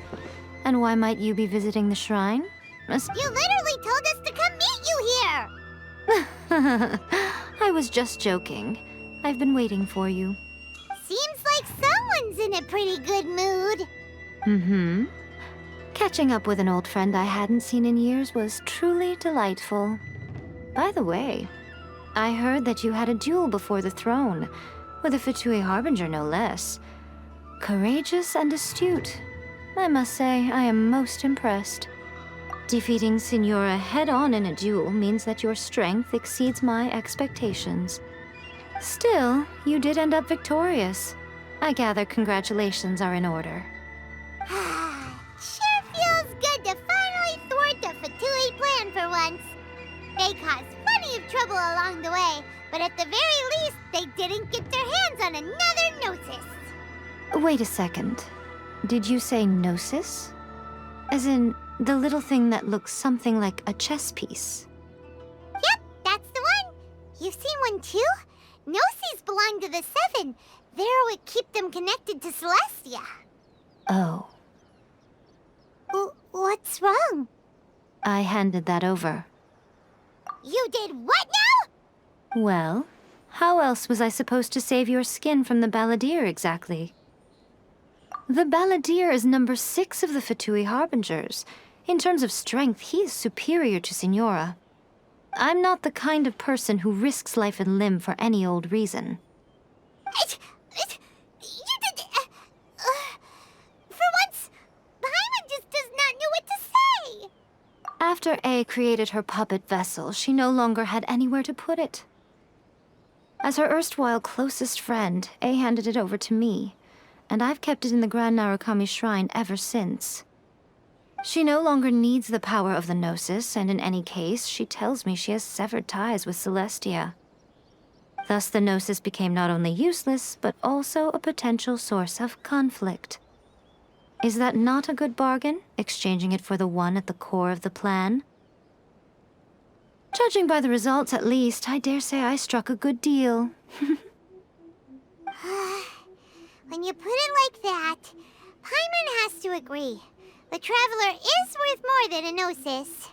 And why might you be visiting the shrine? You literally told us to come meet you here! I was just joking. I've been waiting for you. Seems like someone's in a pretty good mood. Mm-hmm. Catching up with an old friend I hadn't seen in years was truly delightful. By the way, I heard that you had a duel before the throne, with a Fatui Harbinger no less. Courageous and astute. I must say, I am most impressed. Defeating Signora head-on in a duel means that your strength exceeds my expectations. Still, you did end up victorious. I gather congratulations are in order. Sure feels good to finally thwart the Fatui plan for once. They caused plenty of trouble along the way, but at the very least, they didn't get their hands on another Gnosis. Wait a second. Did you say Gnosis? As in, the little thing that looks something like a chess piece? Yep, that's the one. You've seen one too? Gnosis belong to the Seven. They're what keep them connected to Celestia. Oh. What's wrong? I handed that over. You did what now? Well, how else was I supposed to save your skin from the Balladeer exactly? The Balladeer is number 6 of the Fatui Harbingers. In terms of strength, he is superior to Signora. I'm not the kind of person who risks life and limb for any old reason. For once, Paimon just does not know what to say. After A created her puppet vessel, she no longer had anywhere to put it. As her erstwhile closest friend, A handed it over to me, and I've kept it in the Grand Narukami Shrine ever since. She no longer needs the power of the Gnosis, and in any case, she tells me she has severed ties with Celestia. Thus the Gnosis became not only useless, but also a potential source of conflict. Is that not a good bargain, exchanging it for the one at the core of the plan? Judging by the results, at least, I dare say I struck a good deal. When you put it like that, Paimon has to agree. The Traveler is worth more than a gnosis.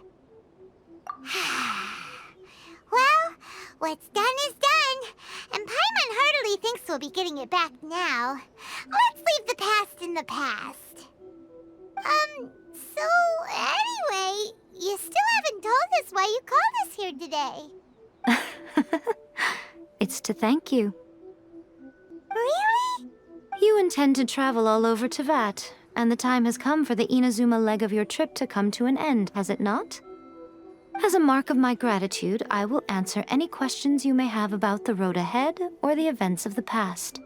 Well, what's done is done, and Paimon heartily thinks we'll be getting it back now. Let's leave the past in the past. So anyway, you still haven't told us why you called us here today. It's to thank you. Really? You intend to travel all over Teyvat, and the time has come for the Inazuma leg of your trip to come to an end, has it not? As a mark of my gratitude, I will answer any questions you may have about the road ahead or the events of the past.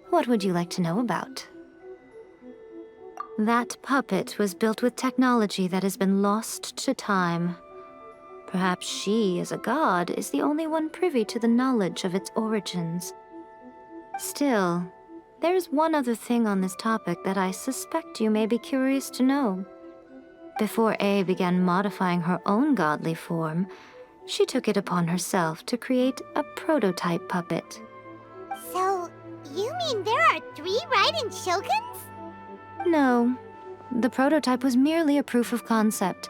What would you like to know about? That puppet was built with technology that has been lost to time. Perhaps she, as a god, is the only one privy to the knowledge of its origins. Still, there's one other thing on this topic that I suspect you may be curious to know. Before A began modifying her own godly form, she took it upon herself to create a prototype puppet. So, you mean there are 3 Raiden Shoguns? No, the prototype was merely a proof of concept.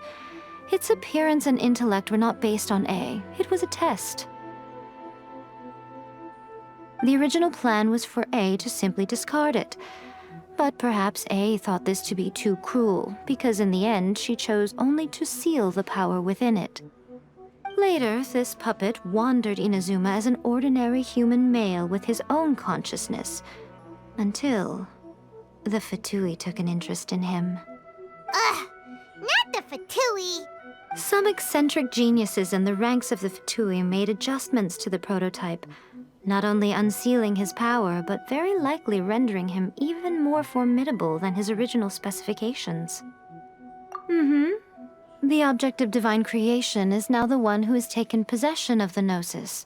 Its appearance and intellect were not based on A. It was a test. The original plan was for A to simply discard it. But perhaps A thought this to be too cruel, because in the end she chose only to seal the power within it. Later, this puppet wandered Inazuma as an ordinary human male with his own consciousness, until the Fatui took an interest in him. Ugh! Not the Fatui! Some eccentric geniuses in the ranks of the Fatui made adjustments to the prototype, not only unsealing his power, but very likely rendering him even more formidable than his original specifications. The object of divine creation is now the one who has taken possession of the Gnosis,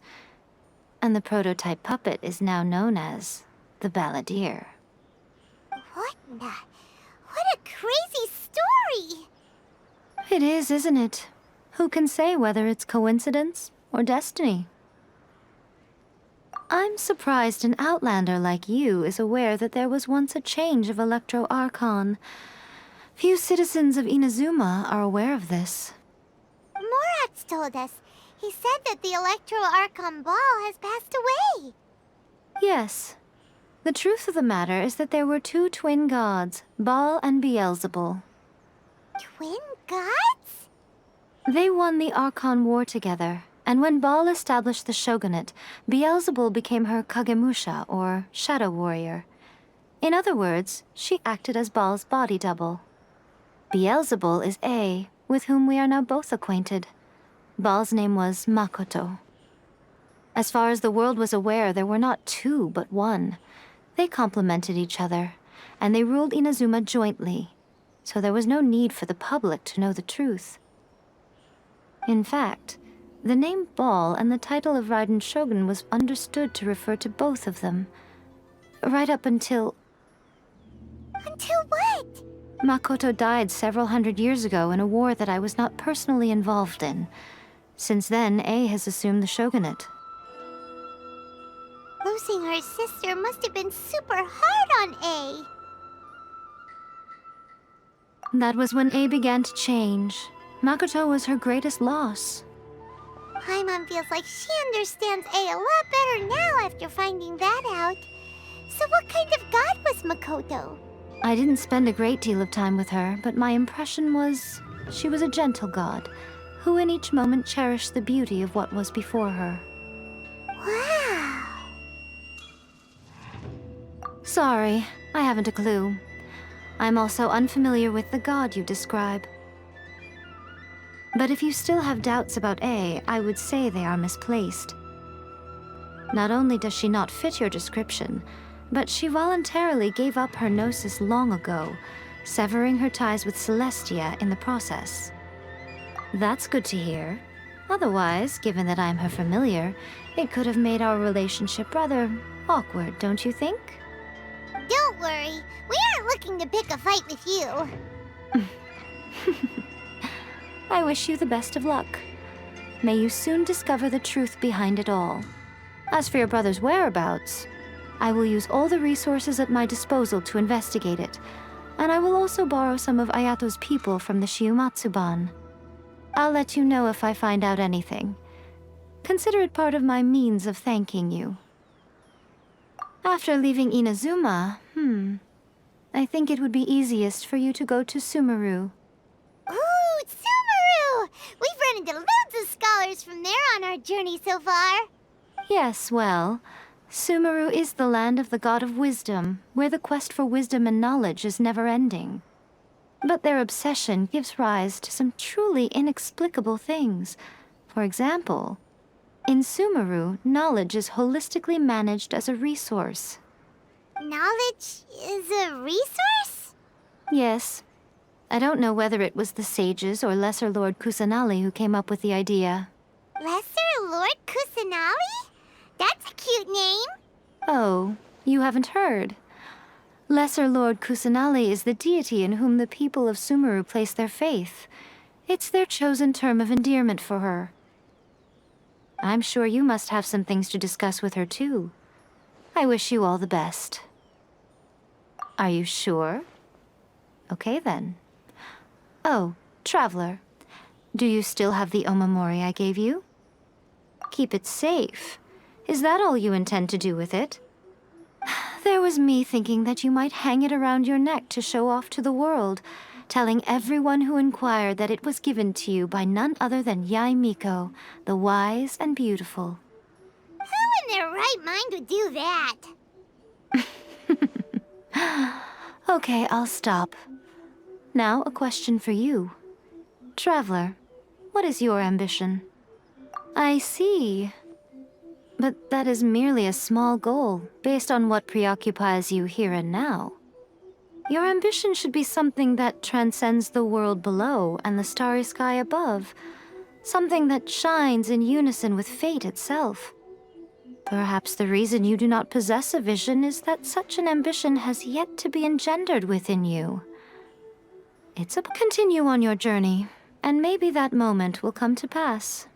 and the prototype puppet is now known as the Balladeer. What a crazy story! It is, isn't it? Who can say whether it's coincidence or destiny? I'm surprised an outlander like you is aware that there was once a change of Electro Archon. Few citizens of Inazuma are aware of this. Morat's told us. He said that the Electro Archon Ball has passed away. Yes. The truth of the matter is that there were 2 twin gods, Baal and Beelzebul. Twin gods? They won the Archon War together, and when Baal established the shogunate, Beelzebul became her Kagemusha, or shadow warrior. In other words, she acted as Baal's body double. Beelzebul is A, with whom we are now both acquainted. Baal's name was Makoto. As far as the world was aware, there were not 2, but 1. They complemented each other, and they ruled Inazuma jointly, so there was no need for the public to know the truth. In fact, the name Baal and the title of Raiden Shogun was understood to refer to both of them, right up until... Until what? Makoto died several hundred years ago in a war that I was not personally involved in. Since then, A has assumed the shogunate. Losing her sister must have been super hard on A. That was when A began to change. Makoto was her greatest loss. Paimon feels like she understands A lot better now after finding that out. So what kind of god was Makoto? I didn't spend a great deal of time with her, but my impression was she was a gentle god, who in each moment cherished the beauty of what was before her. Wow! Sorry, I haven't a clue. I'm also unfamiliar with the god you describe. But if you still have doubts about A, I would say they are misplaced. Not only does she not fit your description, but she voluntarily gave up her gnosis long ago, severing her ties with Celestia in the process. That's good to hear. Otherwise, given that I'm her familiar, it could have made our relationship rather awkward, don't you think? Don't worry, we aren't looking to pick a fight with you. I wish you the best of luck. May you soon discover the truth behind it all. As for your brother's whereabouts, I will use all the resources at my disposal to investigate it, and I will also borrow some of Ayato's people from the Shiumatsuban. I'll let you know if I find out anything. Consider it part of my means of thanking you. After leaving Inazuma, I think it would be easiest for you to go to Sumeru. Ooh, Sumeru! We've run into loads of scholars from there on our journey so far. Yes, well, Sumeru is the land of the god of wisdom, where the quest for wisdom and knowledge is never-ending. But their obsession gives rise to some truly inexplicable things. For example, in Sumeru, knowledge is holistically managed as a resource. Knowledge is a resource? Yes. I don't know whether it was the sages or Lesser Lord Kusanali who came up with the idea. Lesser Lord Kusanali? That's a cute name. Oh, you haven't heard. Lesser Lord Kusanali is the deity in whom the people of Sumeru place their faith. It's their chosen term of endearment for her. I'm sure you must have some things to discuss with her, too. I wish you all the best. Are you sure? Okay, then. Oh, Traveler. Do you still have the omamori I gave you? Keep it safe. Is that all you intend to do with it? There was me thinking that you might hang it around your neck to show off to the world, telling everyone who inquired that it was given to you by none other than Yae Miko, the wise and beautiful. Who in their right mind would do that? Okay, I'll stop. Now, a question for you. Traveler, what is your ambition? I see. But that is merely a small goal, based on what preoccupies you here and now. Your ambition should be something that transcends the world below and the starry sky above. Something that shines in unison with fate itself. Perhaps the reason you do not possess a vision is that such an ambition has yet to be engendered within you. Continue on your journey, and maybe that moment will come to pass.